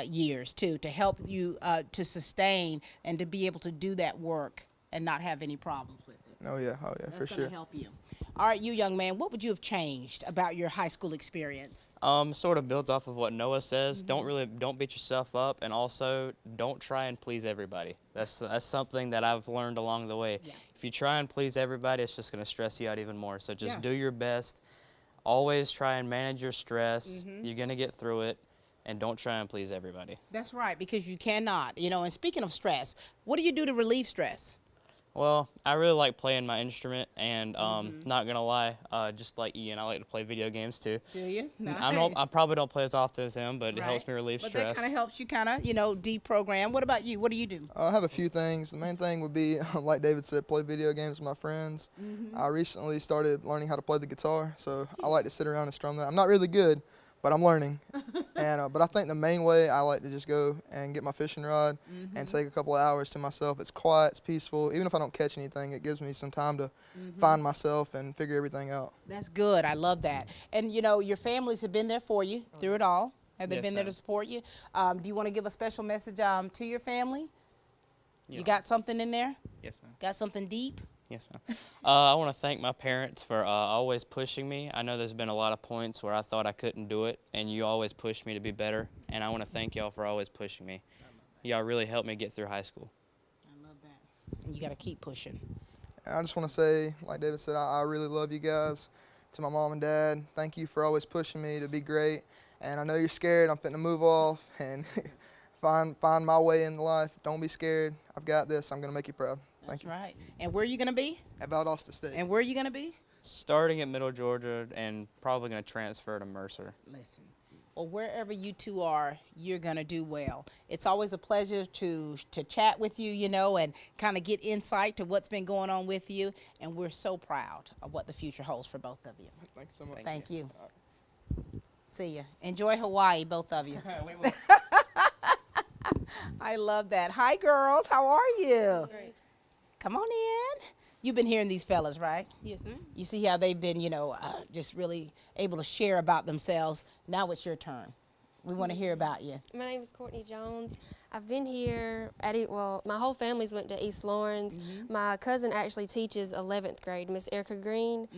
years, too, to help you to sustain and to be able to do that work and not have any problems with it. Oh, yeah, for That's sure. going to help you. All right, you young man, what would you have changed about your high school experience? Sort of builds off of what Noah says. Don't beat yourself up, and also don't try and please everybody. That's something that I've learned along the way. If you try and please everybody, it's just going to stress you out even more. So just do your best. Always try and manage your stress. You're going to get through it. And don't try and please everybody. That's right, because you cannot. You know, and speaking of stress, what do you do to relieve stress? Well, I really like playing my instrument, and not going to lie, just like Ian, I like to play video games too. Do you? Nice. I probably don't play as often as him, but it helps me relieve but stress. That kind of helps you deprogram. What about you? What do you do? I have a few things. The main thing would be, like David said, play video games with my friends. I recently started learning how to play the guitar, so I like to sit around and strum that. I'm not really good, but I'm learning. And but I think the main way I like to just go and get my fishing rod and take a couple of hours to myself. It's quiet, it's peaceful. Even if I don't catch anything, it gives me some time to find myself and figure everything out. That's good. I love that. And you know, your families have been there for you through it all. Have they Yes, been there ma'am. to support you? Do you want to give a special message to your family? You got something in there? Yes, ma'am. Got something deep? Yes, ma'am. I want to thank my parents for always pushing me. I know there's been a lot of points where I thought I couldn't do it, and you always pushed me to be better. And I want to thank y'all for always pushing me. Y'all really helped me get through high school. I love that. And you got to keep pushing. I just want to say, like David said, I really love you guys. To my mom and dad, thank you for always pushing me to be great. And I know you're scared. I'm fitting to move off and find my way in life. Don't be scared. I've got this. I'm going to make you proud. Thank you. That's right. And where are you going to be? At Valdosta State. And where are you going to be? Starting at Middle Georgia and probably going to transfer to Mercer. Listen. Well, wherever you two are, you're going to do well. It's always a pleasure to chat with you, you know, and kind of get insight to what's been going on with you. And we're so proud of what the future holds for both of you. Thank you so much. Thank you. See ya. Enjoy Hawaii, both of you. I love that. Hi, girls. How are you? Great. Come on in. You've been hearing these fellas, right? Yes, ma'am. You see how they've been, you know, just really able to share about themselves. Now it's your turn. We want to hear about you. My name is Courtney Jones. I've been here well, my whole family's went to East Lawrence. My cousin actually teaches 11th grade, Miss Erica Green.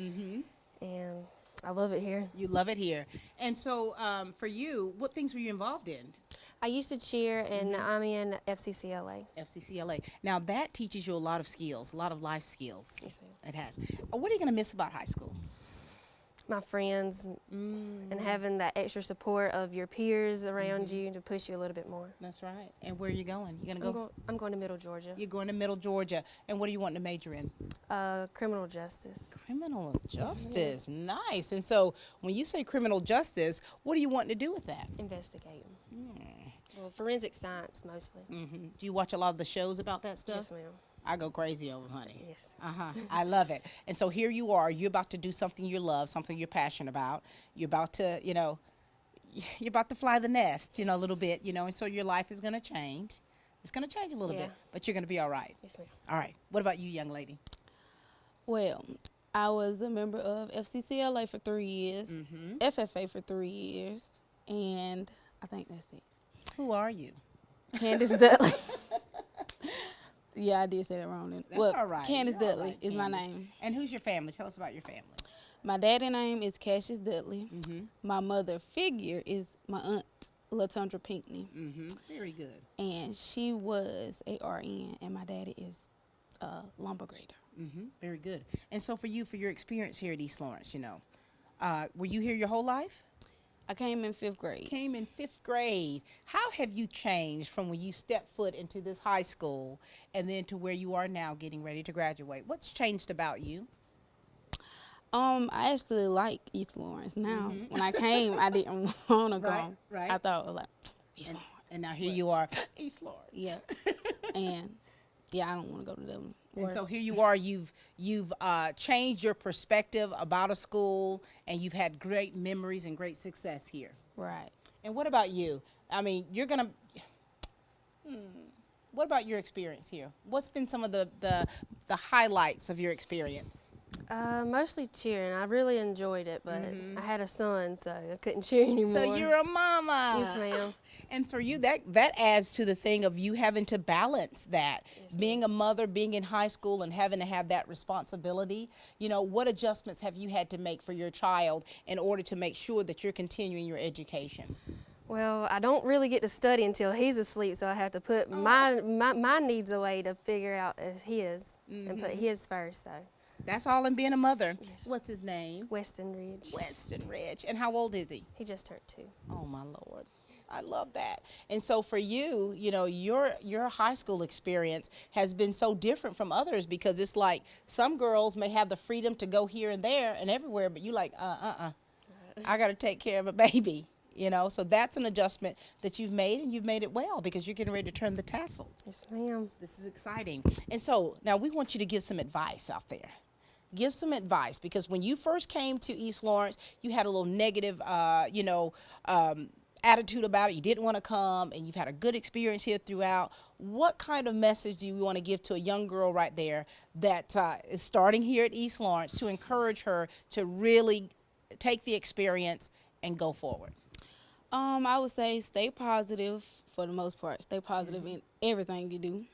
And I love it here. You love it here. And so for you, what things were you involved in? I used to cheer, and I'm in FCCLA. FCCLA. Now that teaches you a lot of skills, a lot of life skills. Yes, ma'am. It has. What are you going to miss about high school? My friends and having that extra support of your peers around you to push you a little bit more. That's right. And where are you going? You going to go? I'm going to Middle Georgia. You're going to Middle Georgia. And what are you wanting to major in? Criminal justice. Criminal justice. Nice. And so when you say criminal justice, what do you want to do with that? Investigate. Well, forensic science mostly. Do you watch a lot of the shows about that stuff? Yes, ma'am. I go crazy over, honey. Yes. I love it. And so here you are. You're about to do something you love, something you're passionate about. You're about to, you know, you're about to fly the nest, you know, a little bit, you know, and so your life is going to change. It's going to change a little bit, but you're going to be all right. Yes, ma'am. All right. What about you, young lady? Well, I was a member of FCCLA for 3 years, FFA for 3 years, and I think that's it. Who are you? Candace Dudley. Yeah, I did say that wrong. Then. That's all right. Candace You're all Dudley right, is my Candace. name. And who's your family? Tell us about your family. My daddy's name is Cassius Dudley. My mother figure is my aunt, LaTundra Pinckney. Very good. And she was a RN, and my daddy is a lumber grader. Very good. And so for you, for your experience here at East Lawrence, you know, were you here your whole life? I came in 5th grade. Came in 5th grade. How have you changed from when you stepped foot into this high school and then to where you are now getting ready to graduate? What's changed about you? I actually like East Lawrence now. When I came, I didn't want to go. Right. I thought, like, East Lawrence. And now here you are, East Lawrence. Yeah. And, yeah, I don't want to go to Dublin. And so here you are, you've changed your perspective about a school, and you've had great memories and great success here. Right. And what about you? I mean, you're going to, what about your experience here? What's been some of the highlights of your experience? Mostly cheering. I really enjoyed it, but I had a son, so I couldn't cheer anymore. So you're a mama. Yes, ma'am. And for you, that adds to the thing of you having to balance that. Yes, being a mother, being in high school, and having to have that responsibility. You know, what adjustments have you had to make for your child in order to make sure that you're continuing your education? Well, I don't really get to study until he's asleep, so I have to put my needs away to figure out his and put his first. So. That's all in being a mother. Yes. What's his name? Weston Ridge. Weston Ridge. And how old is he? He just turned 2. Oh, my Lord. I love that. And so for you, you know, your high school experience has been so different from others because it's like some girls may have the freedom to go here and there and everywhere, but you like, I got to take care of a baby. You know, so that's an adjustment that you've made, and you've made it well because you're getting ready to turn the tassel. Yes, ma'am. This is exciting. And so now we want you to give some advice out there. Give some advice because when you first came to East Lawrence, you had a little negative, attitude about it, you didn't want to come, and you've had a good experience here throughout, what kind of message do you want to give to a young girl right there that is starting here at East Lawrence to encourage her to really take the experience and go forward? I would say stay positive for the most part. Stay positive in everything you do.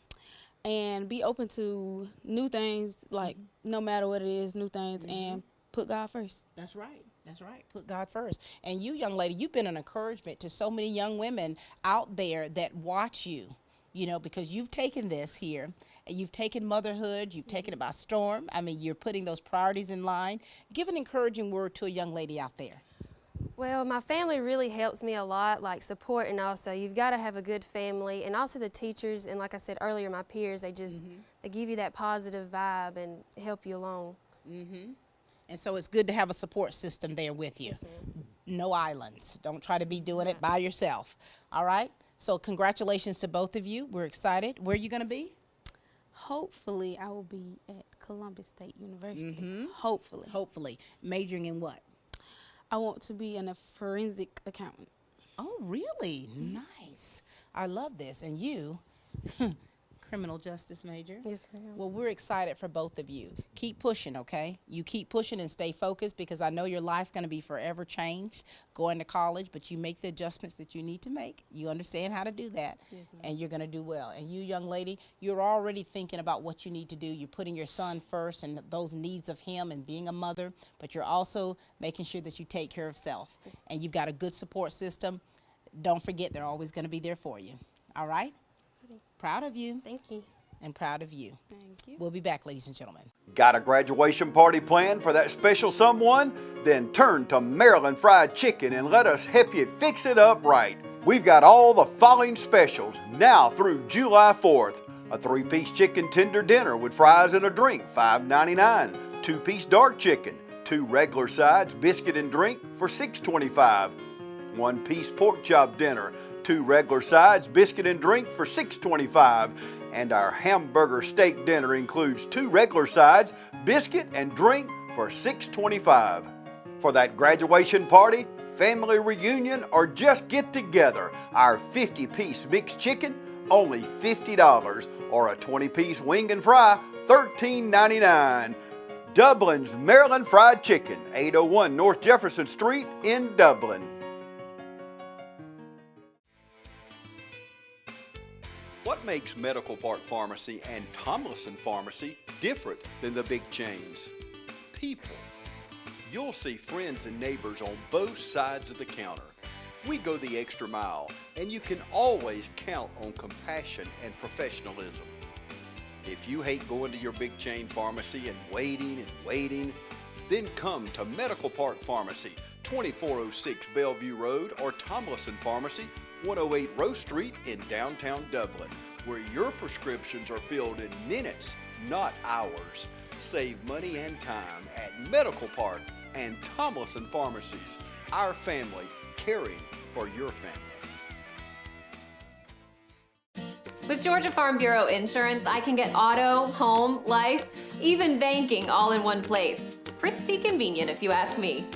And be open to new things, like no matter what it is, new things, and put God first. That's right. That's right. Put God first. And you, young lady, you've been an encouragement to so many young women out there that watch you, you know, because you've taken this here, and you've taken motherhood, you've taken it by storm. I mean, you're putting those priorities in line. Give an encouraging word to a young lady out there. Well, my family really helps me a lot, like support, and also you've got to have a good family, and also the teachers, and like I said earlier, my peers, they just they give you that positive vibe and help you along. And so it's good to have a support system there with you. Yes, ma'am. No islands. Don't try to be doing it by yourself. All right? So congratulations to both of you. We're excited. Where are you going to be? Hopefully, I will be at Columbus State University. Hopefully. Hopefully. Majoring in what? I want to be a forensic accountant. Oh, really? Nice. I love this. And you, criminal justice major? Yes, ma'am. Well, we're excited for both of you. Keep pushing, okay? You keep pushing and stay focused, because I know your life going to be forever changed going to college, but you make the adjustments that you need to make. You understand how to do that, and you're going to do well. And you, young lady, you're already thinking about what you need to do. You're putting your son first and those needs of him and being a mother, but you're also making sure that you take care of self. And you've got a good support system. Don't forget, they're always going to be there for you. All right? Proud of you. Thank you. And proud of you. Thank you. We'll be back, ladies and gentlemen. Got a graduation party planned for that special someone? Then turn to Maryland Fried Chicken and let us help you fix it up right. We've got all the following specials now through July 4th. A 3-piece chicken tender dinner with fries and a drink, $5.99. 2-piece dark chicken, 2 regular sides, biscuit and drink for $6.25. 1-piece pork chop dinner, 2 regular sides, biscuit and drink for $6.25. And our hamburger steak dinner includes 2 regular sides, biscuit and drink for $6.25. For that graduation party, family reunion, or just get together, our 50-piece mixed chicken, only $50, or a 20-piece wing and fry, $13.99. Dublin's Maryland Fried Chicken, 801 North Jefferson Street in Dublin. What makes Medical Park Pharmacy and Tomlinson Pharmacy different than the big chains? People. You'll see friends and neighbors on both sides of the counter. We go the extra mile, and you can always count on compassion and professionalism. If you hate going to your big chain pharmacy and waiting, then come to Medical Park Pharmacy, 2406 Bellevue Road, or Tomlinson Pharmacy, 108 Rose Street in downtown Dublin, where your prescriptions are filled in minutes, not hours. Save money and time at Medical Park and Tomlinson Pharmacies. Our family, caring for your family. With Georgia Farm Bureau Insurance, I can get auto, home, life, even banking all in one place. Pretty convenient if you ask me.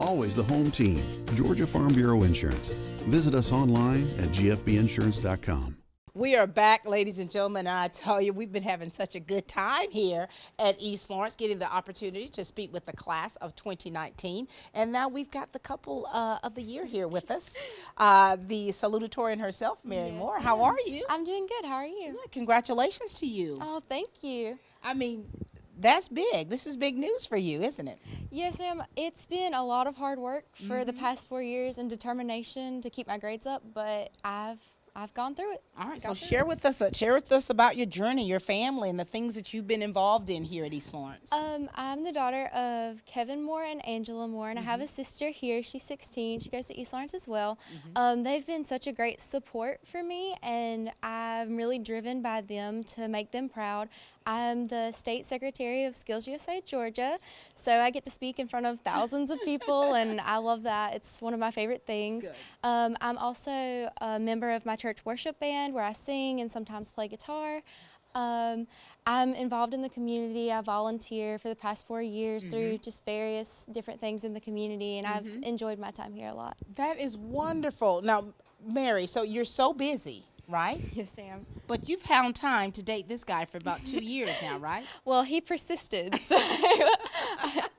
Always the home team, Georgia Farm Bureau Insurance. Visit us online at gfbinsurance.com. We are back, ladies and gentlemen, and I tell you, we've been having such a good time here at East Lawrence, getting the opportunity to speak with the class of 2019. And now we've got the couple of the year here with us, the salutatorian herself, Mary Moore. How are you? I'm doing good. How are you? Yeah, congratulations to you. Oh, thank you. I mean, that's big. This is big news for you, isn't it? Yes, ma'am. It's been a lot of hard work for the past 4 years and determination to keep my grades up, but I've gone through it. All right, so share with us about your journey, your family, and the things that you've been involved in here at East Lawrence. I'm the daughter of Kevin Moore and Angela Moore, and I have a sister here. She's 16. She goes to East Lawrence as well. They've been such a great support for me, and I'm really driven by them to make them proud. I'm the State Secretary of Skills USA Georgia, so I get to speak in front of thousands of people, and I love that. It's one of my favorite things. I'm also a member of my church worship band where I sing and sometimes play guitar. I'm involved in the community. I volunteer for the past 4 years through just various different things in the community, and I've enjoyed my time here a lot. That is wonderful. Now, Mary, so you're so busy, right? Yes, ma'am. But you've found time to date this guy for about 2 years now, right? Well, he persisted, so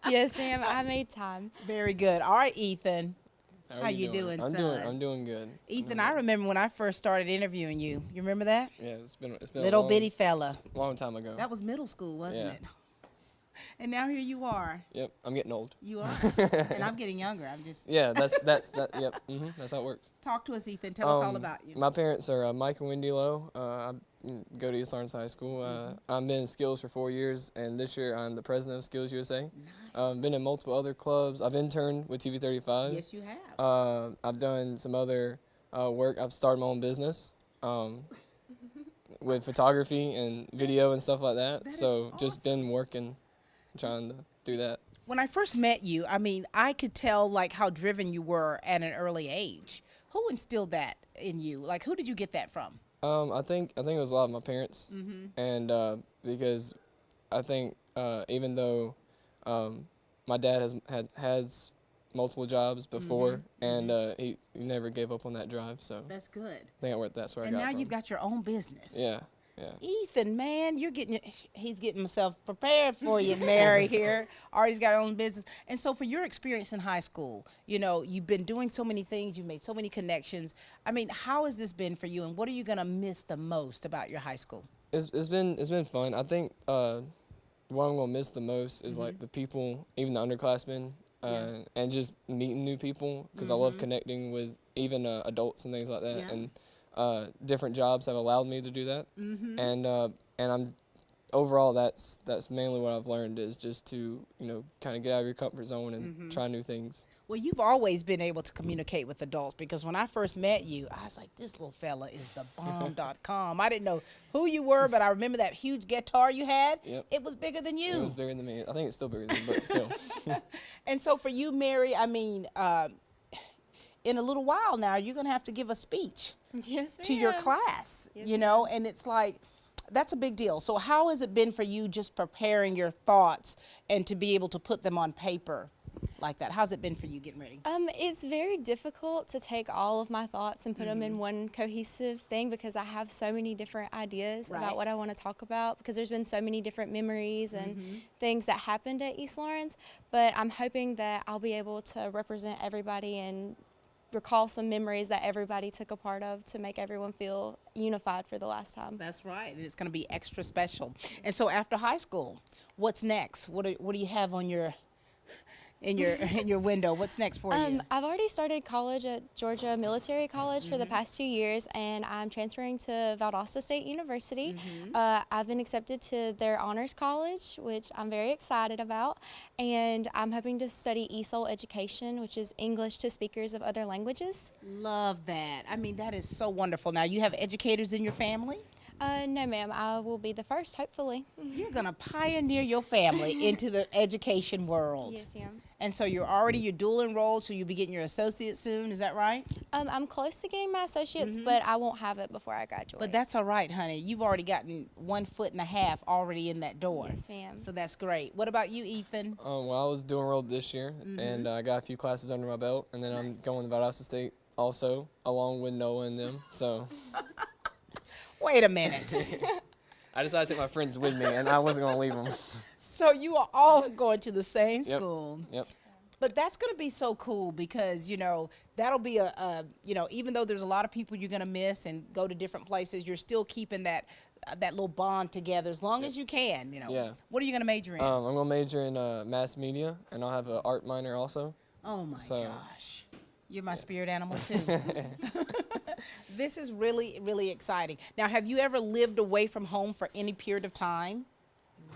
yes, ma'am, I made time. Very good. All right, Ethan. How you doing, son? I'm doing good. Ethan, I remember when I first started interviewing you. You remember that? Yeah, it's been little a long, bitty fella. Long time ago. That was middle school, wasn't Yeah. it? And now here you are. Yep, I'm getting old. You are. And I'm getting younger. I'm just. Yeah, that's that. Yep, that's how it works. Talk to us, Ethan. Tell us all about you. My parents are Mike and Wendy Lowe. I go to East Lawrence High School. I've been in Skills for 4 years, and this year I'm the president of Skills USA. Been in multiple other clubs. I've interned with TV35. Yes, you have. I've done some other work. I've started my own business with photography and video and stuff like that. So just been working, trying to do that. When I first met you, I mean, I could tell like how driven you were at an early age. Who instilled that in you? Like, who did you get that from? I think it was a lot of my parents, and because I think even though my dad has multiple jobs before, and he never gave up on that drive. So that's good. I think that's where I got it from. And now from. you've got your own business. Yeah. Ethan, man, he's getting himself prepared for you, Mary here. Already's got her own business. And so for your experience in high school, you know, you've been doing so many things, you've made so many connections. I mean, how has this been for you, and what are you going to miss the most about your high school? It's been fun. I think what I'm going to miss the most is like the people, even the underclassmen, and just meeting new people, because I love connecting with even adults and things like that. And different jobs have allowed me to do that, and I'm overall that's mainly what I've learned is just to kind of get out of your comfort zone and try new things. Well, you've always been able to communicate with adults, because when I first met you, I was like, this little fella is the bomb.com. I didn't know who you were, but I remember that huge guitar you had. Yep. It was bigger than you. It was bigger than me. I think it's still bigger than me, but still. And so for you, Mary, I mean, in a little while now, you're going to have to give a speech to your class, you know, and it's like, that's a big deal. So how has it been for you just preparing your thoughts and to be able to put them on paper like that? How's it been for you getting ready? It's very difficult to take all of my thoughts and put them in one cohesive thing, because I have so many different ideas about what I want to talk about, because there's been so many different memories and things that happened at East Lawrence. But I'm hoping that I'll be able to represent everybody and recall some memories that everybody took a part of to make everyone feel unified for the last time. That's right, and it's going to be extra special. And so after high school, what's next? What do you have on your in your window? What's next for you? I've already started college at Georgia Military College for the past 2 years, and I'm transferring to Valdosta State University. I've been accepted to their honors college, which I'm very excited about, and I'm hoping to study ESOL education, which is English to speakers of other languages. Love that. I mean, that is so wonderful. Now, you have educators in your family? No, ma'am. I will be the first, hopefully. You're going to pioneer your family into the education world. Yes, ma'am. And so you're dual enrolled, so you'll be getting your associate soon. Is that right? I'm close to getting my associates, but I won't have it before I graduate. But that's all right, honey. You've already gotten 1.5 feet already in that door. Yes, ma'am. So that's great. What about you, Ethan? Well, I was dual enrolled this year, and I got a few classes under my belt, and then I'm going to Valdosta State also, along with Noah and them. So. Wait a minute. I decided to take my friends with me, and I wasn't going to leave them. So you are all going to the same school. Yep. But that's going to be so cool, because, you know, that'll be even though there's a lot of people you're going to miss and go to different places, you're still keeping that little bond together as long as you can, you know. Yeah. What are you going to major in? I'm going to major in mass media, and I'll have an art minor also. Oh, my gosh. You're my spirit animal, too. This is really, really exciting. Now, have you ever lived away from home for any period of time?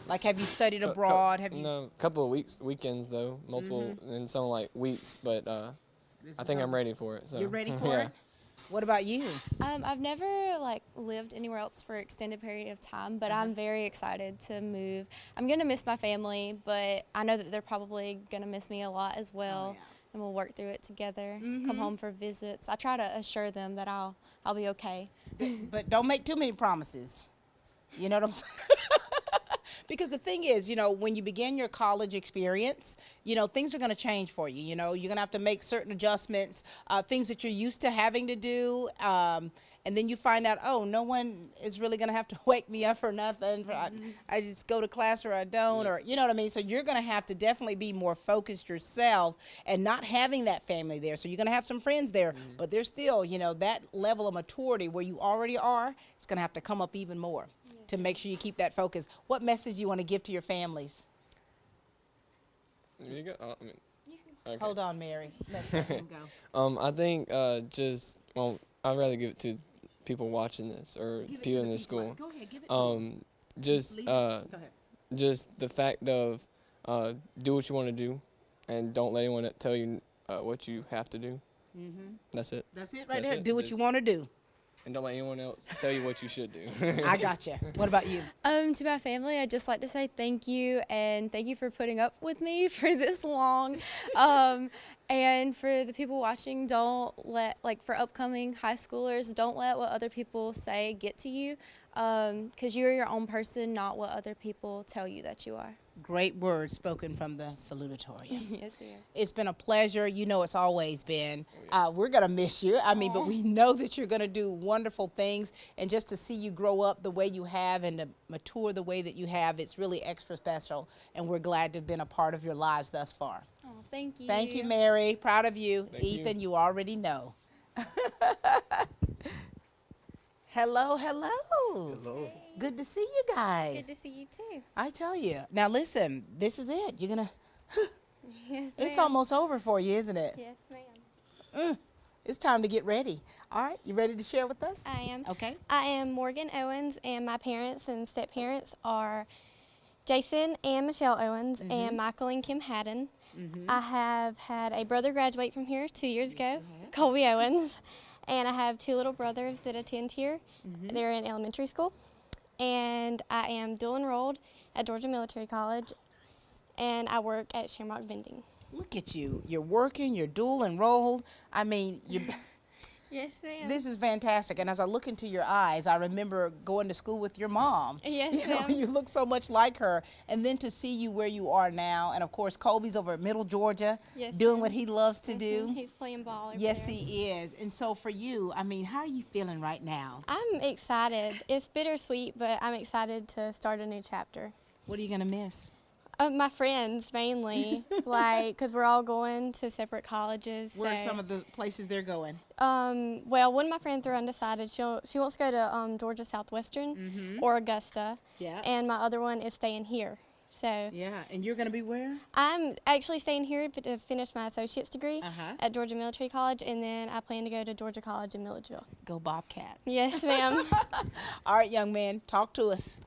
Like, have you studied abroad? No, a couple of weekends, though, multiple, and some like weeks, but I think I'm ready for it. So. You're ready for it? What about you? I've never lived anywhere else for an extended period of time, but I'm very excited to move. I'm going to miss my family, but I know that they're probably going to miss me a lot as well. And we'll work through it together, come home for visits. I try to assure them that I'll be okay. But don't make too many promises. You know what I'm saying? Because the thing is, you know, when you begin your college experience, you know, things are going to change for you. You know, you're going to have to make certain adjustments, things that you're used to having to do. And then you find out, oh, no one is really going to have to wake me up for nothing. I just go to class or I don't, or, you know what I mean? So you're going to have to definitely be more focused yourself and not having that family there. So you're going to have some friends there, but there's still, you know, that level of maturity where you already are, it's going to have to come up even more to make sure you keep that focus. What message do you want to give to your families? You go. Okay. Hold on, Mary. Let's let him go. I think well, I'd rather give it to people watching this or people in this school. Go ahead, give it to them. Just Go ahead. just the fact of do what you want to do, and don't let anyone tell you what you have to do. That's it. That's it right there. Do what you want to do. And don't let anyone else tell you what you should do. I gotcha. What about you? To my family, I'd just like to say thank you, and thank you for putting up with me for this long. And for the people watching, don't let, like for upcoming high schoolers, don't let what other people say get to you, because you're your own person, not what other people tell you that you are. Great words spoken from the Salutatorian. Yes, ma'am. It's been a pleasure. You know, it's always been. We're going to miss you. I mean, but we know that you're going to do wonderful things. And just to see you grow up the way you have and to mature the way that you have, it's really extra special. And we're glad to have been a part of your lives thus far. Oh, thank you. Thank you, Mary. Proud of you. Thank Ethan, you already know. Hello, hello. Hello. Good to see you guys. Good to see you too. I tell you. Now listen, this is it. You're going to, Yes, it's ma'am. almost over for you, isn't it? Yes, ma'am. It's time to get ready. All right, you ready to share with us? I am. Okay. I am Morgan Owens, and my parents and step-parents are Jason and Michelle Owens and Michael and Kim Haddon. I have had a brother graduate from here 2 years ago, Colby Owens, and I have two little brothers that attend here. They're in elementary school, and I am dual enrolled at Georgia Military College, and I work at Shamrock Vending. Look at you. You're working, you're dual enrolled. I mean, you're Yes, ma'am. this is fantastic. And as I look into your eyes, I remember going to school with your mom. Yes, you know, ma'am. you look so much like her. And then to see you where you are now, and of course, Colby's over at Middle Georgia, Yes, doing ma'am. what he loves to do. He's playing ball over Yes, there. he is. And so for you, I mean, how are you feeling right now? I'm excited. It's bittersweet, but I'm excited to start a new chapter. What are you going to miss? My friends, mainly, like, because we're all going to separate colleges. Where are so- some of the places they're going? Well, one of my friends are undecided. She wants to go to Georgia Southwestern or Augusta. Yeah. And my other one is staying here. So Yeah, and you're going to be where? I'm actually staying here to finish my associate's degree at Georgia Military College, and then I plan to go to Georgia College in Milledgeville. Go Bobcats. Yes, ma'am. All right, young man, talk to us.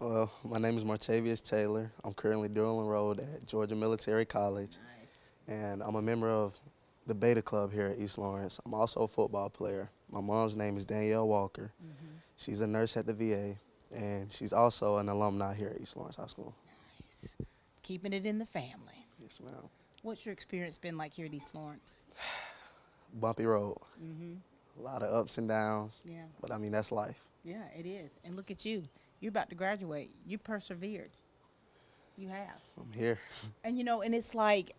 Well, my name is Martavius Taylor. I'm currently dual enrolled at Georgia Military College. And I'm a member of the Beta Club here at East Lawrence. I'm also a football player. My mom's name is Danielle Walker. She's a nurse at the VA, and she's also an alumni here at East Lawrence High School. Nice. Keeping it in the family. Yes, ma'am. What's your experience been like here at East Lawrence? Bumpy road. A lot of ups and downs. Yeah. But I mean, that's life. Yeah, it is. And look at you. You're about to graduate. You persevered. You have. I'm here. And you know, and it's like,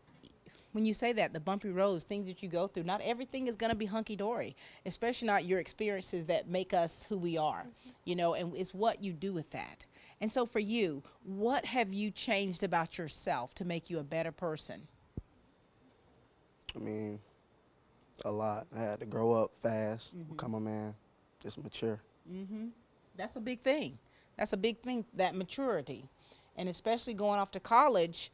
when you say that, the bumpy roads, things that you go through, not everything is going to be hunky-dory, especially not your experiences that make us who we are, you know, and it's what you do with that. And so for you, what have you changed about yourself to make you a better person? I mean, a lot. I had to grow up fast, become a man, just mature. That's a big thing. That's a big thing, that maturity. And especially going off to college,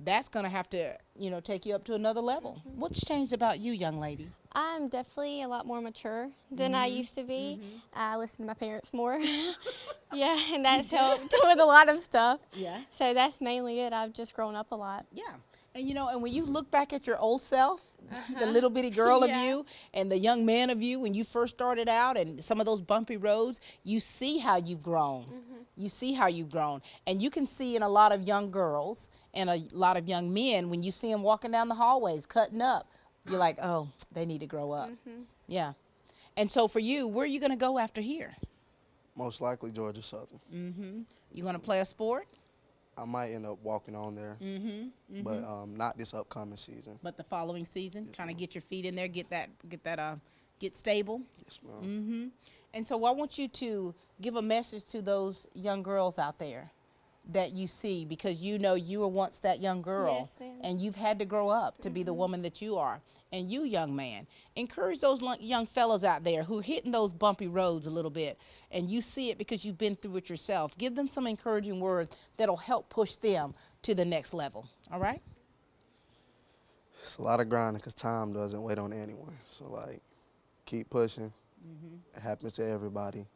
that's going to have to, you know, take you up to another level. What's changed about you, young lady? I'm definitely a lot more mature than I used to be. I listen to my parents more. Yeah, and that's helped with a lot of stuff. Yeah. So that's mainly it. I've just grown up a lot. Yeah. And you know, and when you look back at your old self, the little bitty girl of you and the young man of you when you first started out and some of those bumpy roads, you see how you've grown. You see how you've grown. And you can see in a lot of young girls and a lot of young men when you see them walking down the hallways, cutting up, you're like, oh, they need to grow up. Yeah. And so for you, where are you going to go after here? Most likely Georgia Southern. Mm-hmm. You gonna play a sport? I might end up walking on there, but not this upcoming season. But the following season, kind of get your feet in there, get stable. Yes, ma'am. Mm-hmm. And so I want you to give a message to those young girls out there that you see, because you know you were once that young girl, Yes, ma'am. and you've had to grow up to be the woman that you are. And you, young man, encourage those young fellas out there who are hitting those bumpy roads a little bit, and you see it because you've been through it yourself. Give them some encouraging words that'll help push them to the next level. All right? It's a lot of grinding because time doesn't wait on anyone. So, like, keep pushing. It happens to everybody.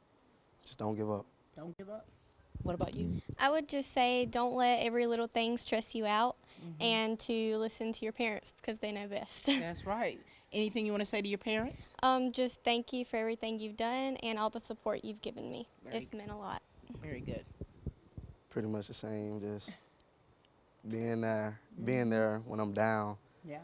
Just don't give up. Don't give up. What about you? I would just say don't let every little thing stress you out, and to listen to your parents because they know best. That's right. Anything you want to say to your parents? Just thank you for everything you've done and all the support you've given me. Very It's meant a lot. Very good. Pretty much the same, just being there when I'm down. Yeah.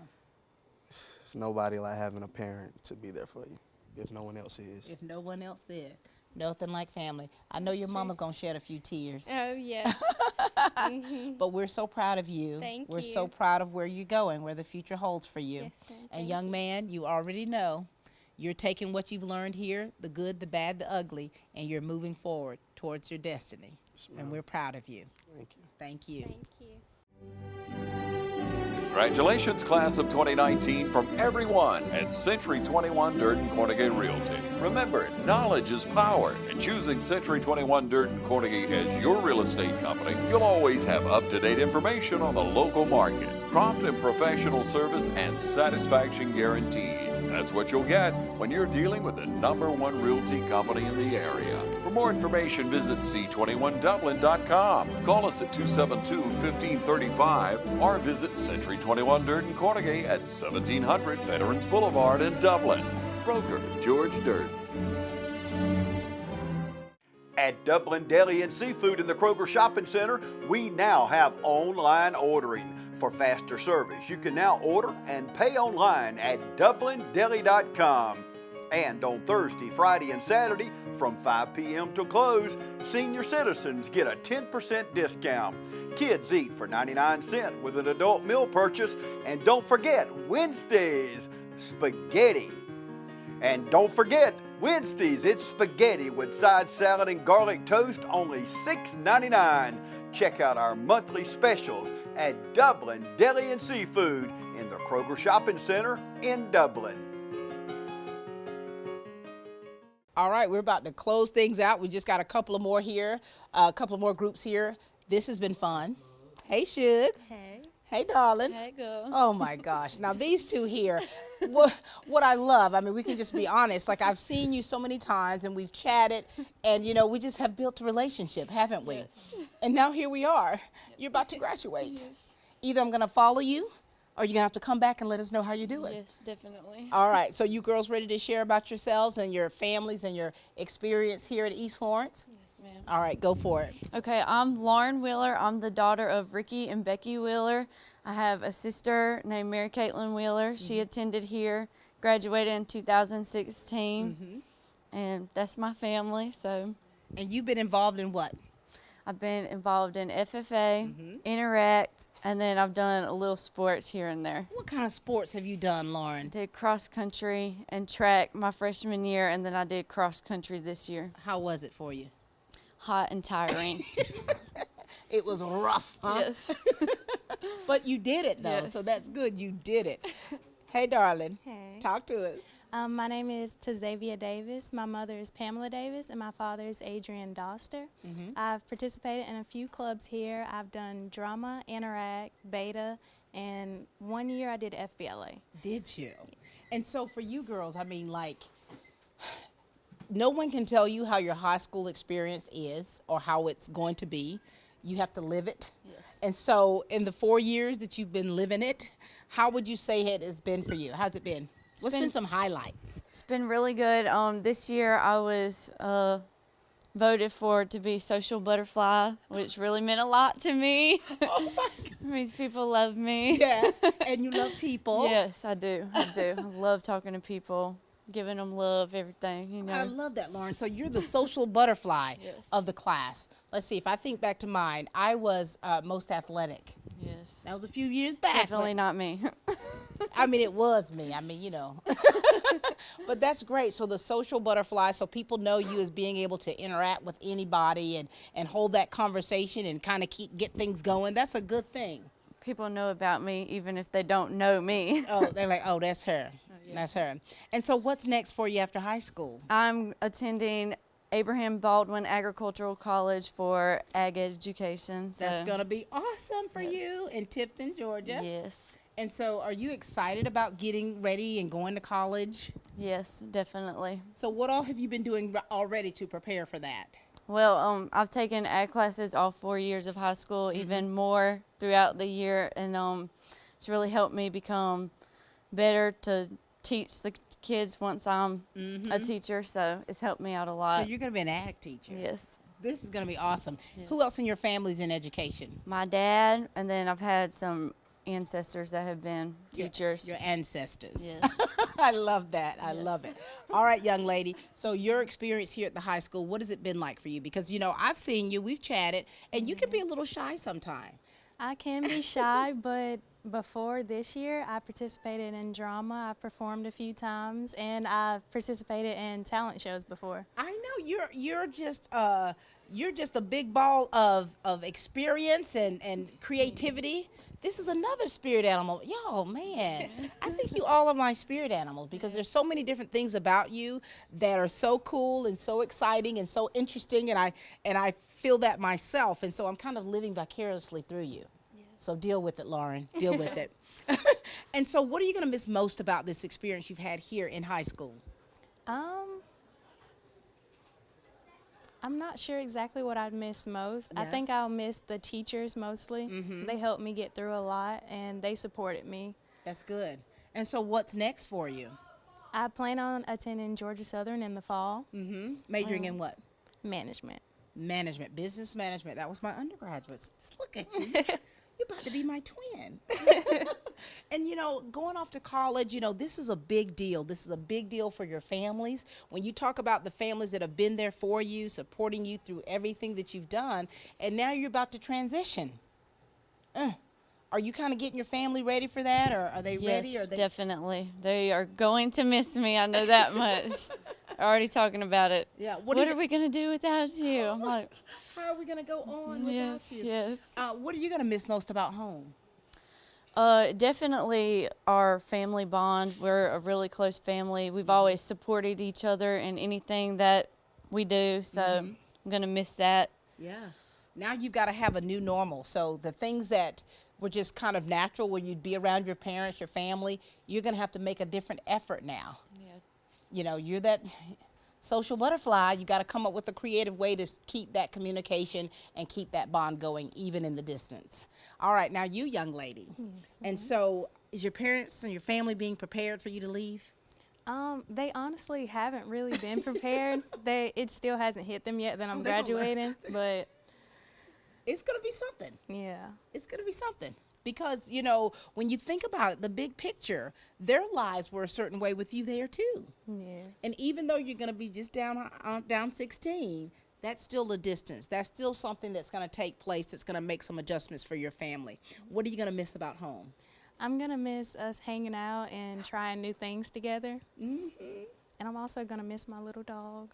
It's nobody like having a parent to be there for you if no one else is. If no one else there. Nothing like family. I know your mama's going to shed a few tears. Oh, yes. But we're so proud of you. Thank We're you. so proud of where you're going, where the future holds for you. Yes, ma'am. And Thank young you. man, you already know you're taking what you've learned here, the good, the bad, the ugly, and you're moving forward towards your destiny. And we're proud of you. Thank you. Thank you. Thank you. Congratulations, class of 2019, from everyone at Century 21 Durden Cornegay Realty. Remember, knowledge is power, and choosing Century 21 Durden Cornegay as your real estate company, you'll always have up-to-date information on the local market, prompt and professional service, and satisfaction guaranteed. That's what you'll get when you're dealing with the #1 realty company in the area. For more information, visit c21dublin.com. Call us at 272-1535 or visit Century 21 Durden Cornegay at 1700 Veterans Boulevard in Dublin. Broker George Durden. At Dublin Deli and Seafood in the Kroger Shopping Center, we now have online ordering. For faster service, you can now order and pay online at dublindeli.com. And on Thursday, Friday, and Saturday from 5 p.m. till close, senior citizens get a 10% discount. Kids eat for 99 cents with an adult meal purchase. And don't forget, Wednesdays, spaghetti. And don't forget, Wednesdays, it's spaghetti with side salad and garlic toast, only $6.99. Check out our monthly specials at Dublin Deli and Seafood in the Kroger Shopping Center in Dublin. All right, we're about to close things out. We just got a couple of more here, a couple of more groups here. This has been fun. Hey, Suge. Hey. Hey, darling. Hey, girl. Oh, my gosh. Now, these two here, what I love, I mean, we can just be honest. Like, I've seen you so many times, and we've chatted, and, you know, we just have built a relationship, haven't we? Yes. And now here we are. You're about to graduate. Yes. Either I'm going to follow you, or you're going to have to come back and let us know how you're doing. Yes, definitely. All right. So you girls ready to share about yourselves and your families and your experience here at East Lawrence? Yes, ma'am. All right. Go for it. Okay, I'm Lauren Wheeler. I'm the daughter of Ricky and Becky Wheeler. I have a sister named Mary Caitlin Wheeler. She attended here, graduated in 2016, and that's my family. So. And you've been involved in what? I've been involved in FFA, Interact, and then I've done a little sports here and there. What kind of sports have you done, Lauren? Did cross country and track my freshman year, and then I did cross country this year. How was it for you? Hot and tiring. It was rough, huh? Yes. But you did it, though, Yes. so that's good. You did it. Hey, darling. Hey. Talk to us. My name is Tazavia Davis. My mother is Pamela Davis, and my father is Adrian Doster. I've participated in a few clubs here. I've done drama, Interact, Beta, and 1 year I did FBLA. Did you? And so for you girls, I mean, like, no one can tell you how your high school experience is or how it's going to be. You have to live it. Yes. And so in the 4 years that you've been living it, how would you say it has been for you? How's it been? What's been some highlights? It's been really good. This year I was voted for to be social butterfly, which really meant a lot to me. Oh my God. It means people love me. Yes, and you love people. Yes, I do. I do. I love talking to people. giving them love, everything, you know. I love that, Lauren. So you're the social butterfly of the class. Let's see, if I think back to mine, I was most athletic. Yes. That was a few years back. Definitely not me. I mean, it was me. I mean, But that's great. So the social butterfly, so people know you as being able to interact with anybody and hold that conversation and kind of get things going. That's a good thing. People know about me even if they don't know me. Oh, they're like, oh, that's her. That's her. And so what's next for you after high school? I'm attending Abraham Baldwin Agricultural College for ag education. So. That's going to be awesome for you in Tifton, Georgia. Yes. And so are you excited about getting ready and going to college? Yes, definitely. So what all have you been doing already to prepare for that? Well, I've taken ag classes all 4 years of high school, even more throughout the year, and it's really helped me become better to teach the kids once I'm a teacher, so it's helped me out a lot. So you're going to be an ag teacher? Yes. This is going to be awesome. Yes. Who else in your family's in education? My dad, and then I've had some ancestors that have been teachers. Your ancestors. Yes. I love that. I love it. All right, young lady. So your experience here at the high school, what has it been like for you? Because, I've seen you, we've chatted, and you can be a little shy sometimes. I can be shy, but before this year, I participated in drama. I've performed a few times, and I've participated in talent shows before. I know you're just a big ball of experience and creativity. This is another spirit animal. Yo, man, I think you all are my spirit animals because there's so many different things about you that are so cool and so exciting and so interesting, and I feel that myself, and so I'm kind of living vicariously through you. Yes. So deal with it, Lauren. Deal with it. And so what are you going to miss most about this experience you've had here in high school? I'm not sure exactly what I'd miss most. Yeah. I think I'll miss the teachers mostly. They helped me get through a lot, and they supported me. That's good. And so what's next for you? I plan on attending Georgia Southern in the fall. Majoring in what? Management. Management, business management. That was my undergraduate. Look at you. You're about to be my twin. And, going off to college, this is a big deal. This is a big deal for your families. When you talk about the families that have been there for you, supporting you through everything that you've done, and now you're about to transition. Are you kind of getting your family ready for that, or are they ready? Yes, definitely. They are going to miss me. I know that much. Already talking about it. Yeah. What are we going to do without you? I'm like, how are we going to go on without you? Yes. What are you going to miss most about home? Definitely our family bond. We're a really close family. We've always supported each other in anything that we do, so I'm going to miss that. Yeah. Now you've got to have a new normal. So the things that were just kind of natural when you'd be around your parents, your family, you're going to have to make a different effort now. Yeah. You're that social butterfly. You got to come up with a creative way to keep that communication and keep that bond going even in the distance. All right, now you, young lady. Yes, and so is your parents and your family being prepared for you to leave? They honestly haven't really been prepared. It still hasn't hit them yet that I'm graduating, but it's going to be something. Yeah. It's going to be something. Because, when you think about it, the big picture, their lives were a certain way with you there, too. Yes. And even though you're going to be just down 16, that's still a distance. That's still something that's going to take place that's going to make some adjustments for your family. What are you going to miss about home? I'm going to miss us hanging out and trying new things together. And I'm also going to miss my little dog.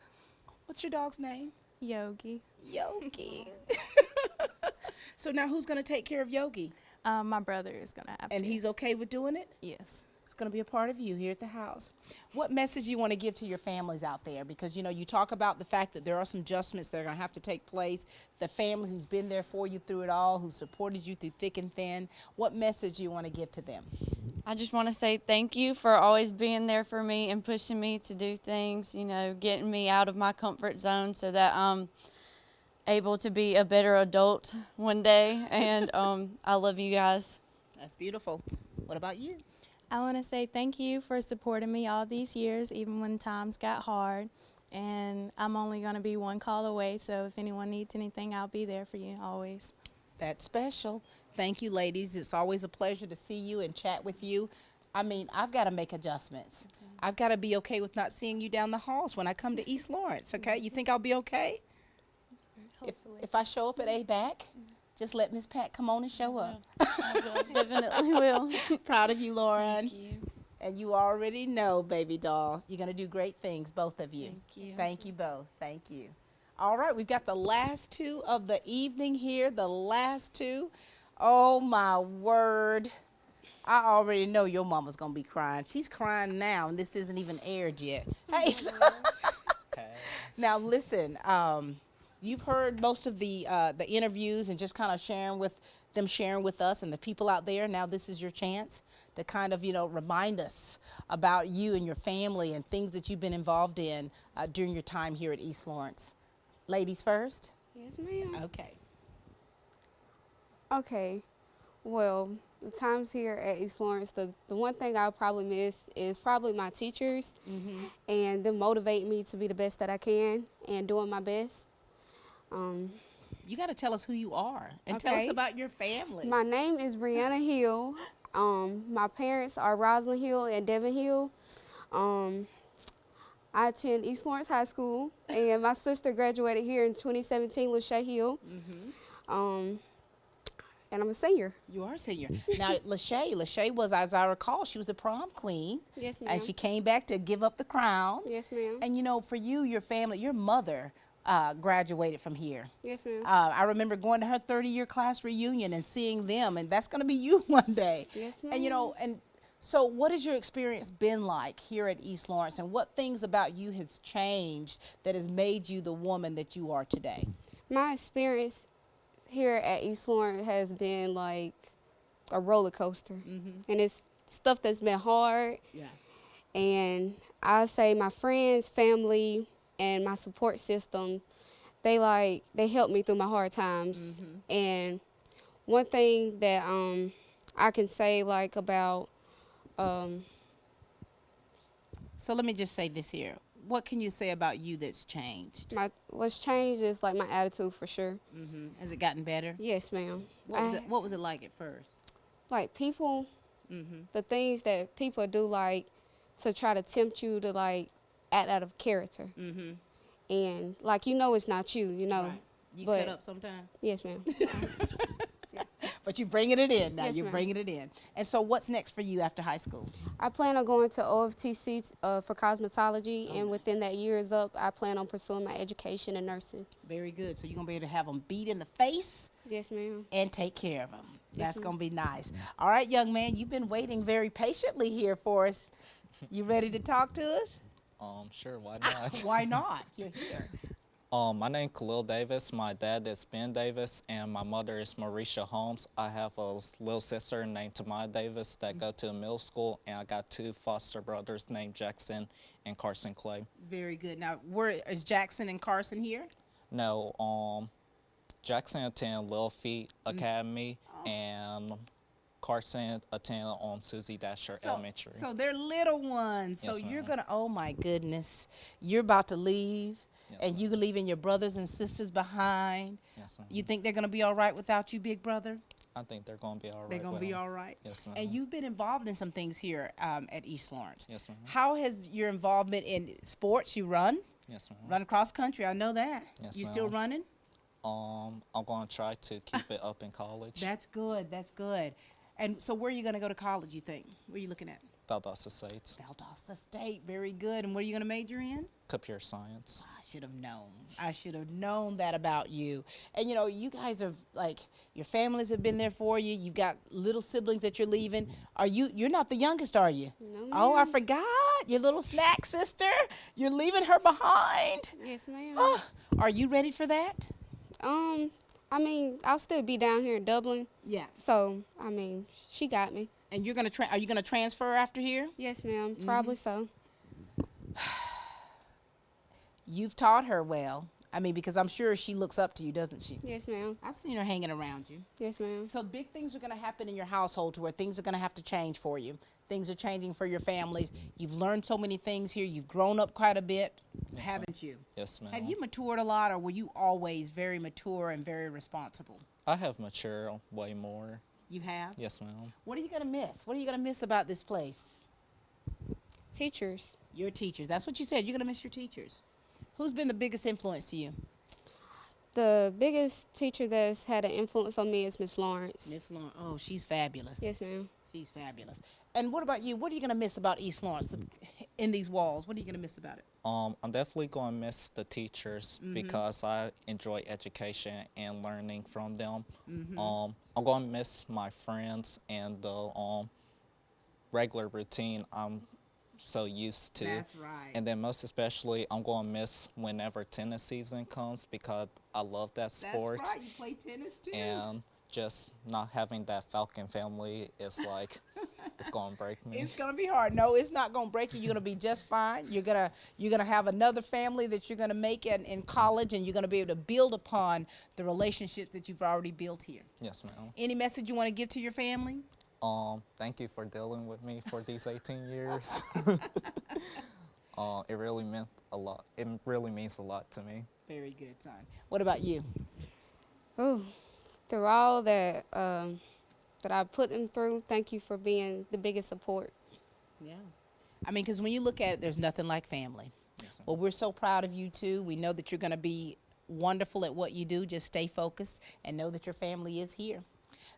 What's your dog's name? Yogi. Yogi. So now who's going to take care of Yogi? My brother is going to have to. And he's okay with doing it? Yes. It's going to be a part of you here at the house. What message you want to give to your families out there? Because, you talk about the fact that there are some adjustments that are going to have to take place. The family who's been there for you through it all, who supported you through thick and thin. What message you want to give to them? I just want to say thank you for always being there for me and pushing me to do things, getting me out of my comfort zone so that I'm able to be a better adult one day, and I love you guys. That's beautiful. What about you? I want to say thank you for supporting me all these years, even when times got hard, and I'm only going to be one call away, so if anyone needs anything, I'll be there for you always. That's special. Thank you, ladies. It's always a pleasure to see you and chat with you. I mean, I've got to make adjustments. I've got to be okay with not seeing you down the halls when I come to East Lawrence, okay? You think I'll be okay? If I show up at ABAC, just let Miss Pat come on and show up. I definitely will. Proud of you, Lauren. Thank you. And you already know, baby doll, you're going to do great things, both of you. Thank you. Thank you both. Thank you. All right, we've got the last two of the evening here, the last two. Oh, my word. I already know your mama's going to be crying. She's crying now, and this isn't even aired yet. Hey, so now listen, you've heard most of the interviews and just kind of sharing with us and the people out there. Now this is your chance to kind of, remind us about you and your family and things that you've been involved in during your time here at East Lawrence. Ladies first? Yes, ma'am. Okay. Okay. Well, the times here at East Lawrence, the one thing I'll probably miss is probably my teachers and them motivate me to be the best that I can and doing my best. You got to tell us who you are and tell us about your family. My name is Brianna Hill. My parents are Rosalind Hill and Devin Hill. I attend East Lawrence High School, and my sister graduated here in 2017, Lachey Hill. And I'm a senior. You are a senior. Now, Lachey was, as I recall, she was the prom queen. Yes, ma'am. And she came back to give up the crown. Yes, ma'am. And, for you, your family, your mother graduated from here. Yes, ma'am. I remember going to her 30-year class reunion and seeing them, and that's going to be you one day. Yes, ma'am. And, so what has your experience been like here at East Lawrence, and what things about you has changed that has made you the woman that you are today? My experience here at East Lawrence has been like a roller coaster. And it's stuff that's been hard. Yeah. And I say my friends, family, and my support system, they help me through my hard times. And one thing that I can say about so let me just say this here. What can you say about you that's changed? What's changed is like my attitude for sure. Has it gotten better? Yes, ma'am. What was it like at first? Like people, the things that people do to try to tempt you to act out of character. And it's not you, Right. You cut up sometimes? Yes, ma'am. But you're bringing it in now. Yes, You're ma'am. bringing it in. And so what's next for you after high school? I plan on going to OFTC for cosmetology, and within that year is up, I plan on pursuing my education in nursing. Very good. So you're going to be able to have them beat in the face? Yes, ma'am. And take care of them. Yes, That's ma'am. going to be nice. All right, young man, you've been waiting very patiently here for us. You ready to talk to us? Sure, why not? Why not? You're here. My name is Khalil Davis. My dad is Ben Davis, and my mother is Marisha Holmes. I have a little sister named Tamaya Davis that go to middle school, and I got two foster brothers named Jackson and Carson Clay. Very good. Now, is Jackson and Carson here? No, Jackson attended Little Feet Academy, and Carson attended on Susie Dasher Elementary. So they're little ones. Yes, So you're ma'am. going to, oh my goodness, you're about to leave. Yes, and you're leaving your brothers and sisters behind. Yes, ma'am. You think they're going to be all right without you, big brother? I think they're going to be all right. They're going to be all right? Yes, ma'am. And you've been involved in some things here at East Lawrence. Yes, ma'am. How has your involvement in sports? You run? Yes, ma'am. Run cross country, I know that. Yes, You still ma'am. running? I'm going to try to keep it up in college. That's good. That's good. And so where are you going to go to college, you think? Where are you looking at? Valdosta State. Valdosta State. Very good. And what are you going to major in? Computer science. I should have known. I should have known that about you. And, you guys are, your families have been there for you. You've got little siblings that you're leaving. You're not the youngest, are you? No, Oh, I ma'am. forgot. Your little snack sister. You're leaving her behind. Yes, ma'am. Oh, are you ready for that? I'll still be down here in Dublin. Yeah. So, she got me. And you're gonna are you gonna transfer after here? Yes, ma'am. Probably so. You've taught her well. Because I'm sure she looks up to you, doesn't she? Yes, ma'am. I've seen her hanging around you. Yes, ma'am. So big things are going to happen in your household to where things are going to have to change for you. Things are changing for your families. You've learned so many things here. You've grown up quite a bit, haven't you? Yes, ma'am. Have you matured a lot, or were you always very mature and very responsible? I have matured way more. You have? Yes, ma'am. What are you going to miss? What are you going to miss about this place? Teachers. Your teachers. That's what you said. You're going to miss your teachers. Who's been the biggest influence to you? The biggest teacher that's had an influence on me is Miss Lawrence. Miss Lawrence. Oh, she's fabulous. Yes, ma'am. She's fabulous. And what about you? What are you going to miss about East Lawrence in these walls? What are you going to miss about it? I'm definitely going to miss the teachers because I enjoy education and learning from them. I'm going to miss my friends and the regular routine I'm so used to. That's right. And then most especially, I'm going to miss whenever tennis season comes because I love that sport. That's right. You play tennis too. And just not having that Falcon family is like, it's going to break me. It's going to be hard. No, it's not going to break you. You're going to be just fine. You're going to have another family that you're going to make in college, and you're going to be able to build upon the relationships that you've already built here. Yes, ma'am. Any message you want to give to your family? Thank you for dealing with me for these 18 years. It really meant a lot. It really means a lot to me. Very good, son. What about you? Oh, through all that that I put them through, thank you for being the biggest support. Yeah. I mean, because when you look at it, there's nothing like family. Yes, well, we're so proud of you, too. We know that you're going to be wonderful at what you do. Just stay focused and know that your family is here.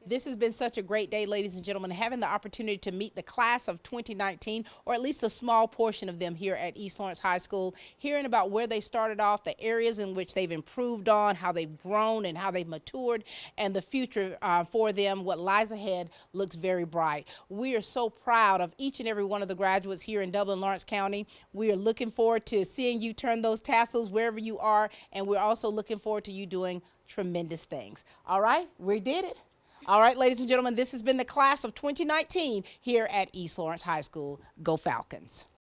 This has been such a great day, ladies and gentlemen, having the opportunity to meet the class of 2019, or at least a small portion of them here at East Lawrence High School, hearing about where they started off, the areas in which they've improved on, how they've grown and how they've matured, and the future for them, what lies ahead, looks very bright. We are so proud of each and every one of the graduates here in Dublin, Lawrence County. We are looking forward to seeing you turn those tassels wherever you are, and we're also looking forward to you doing tremendous things. All right, we did it. All right, ladies and gentlemen, this has been the class of 2019 here at East Lawrence High School. Go Falcons.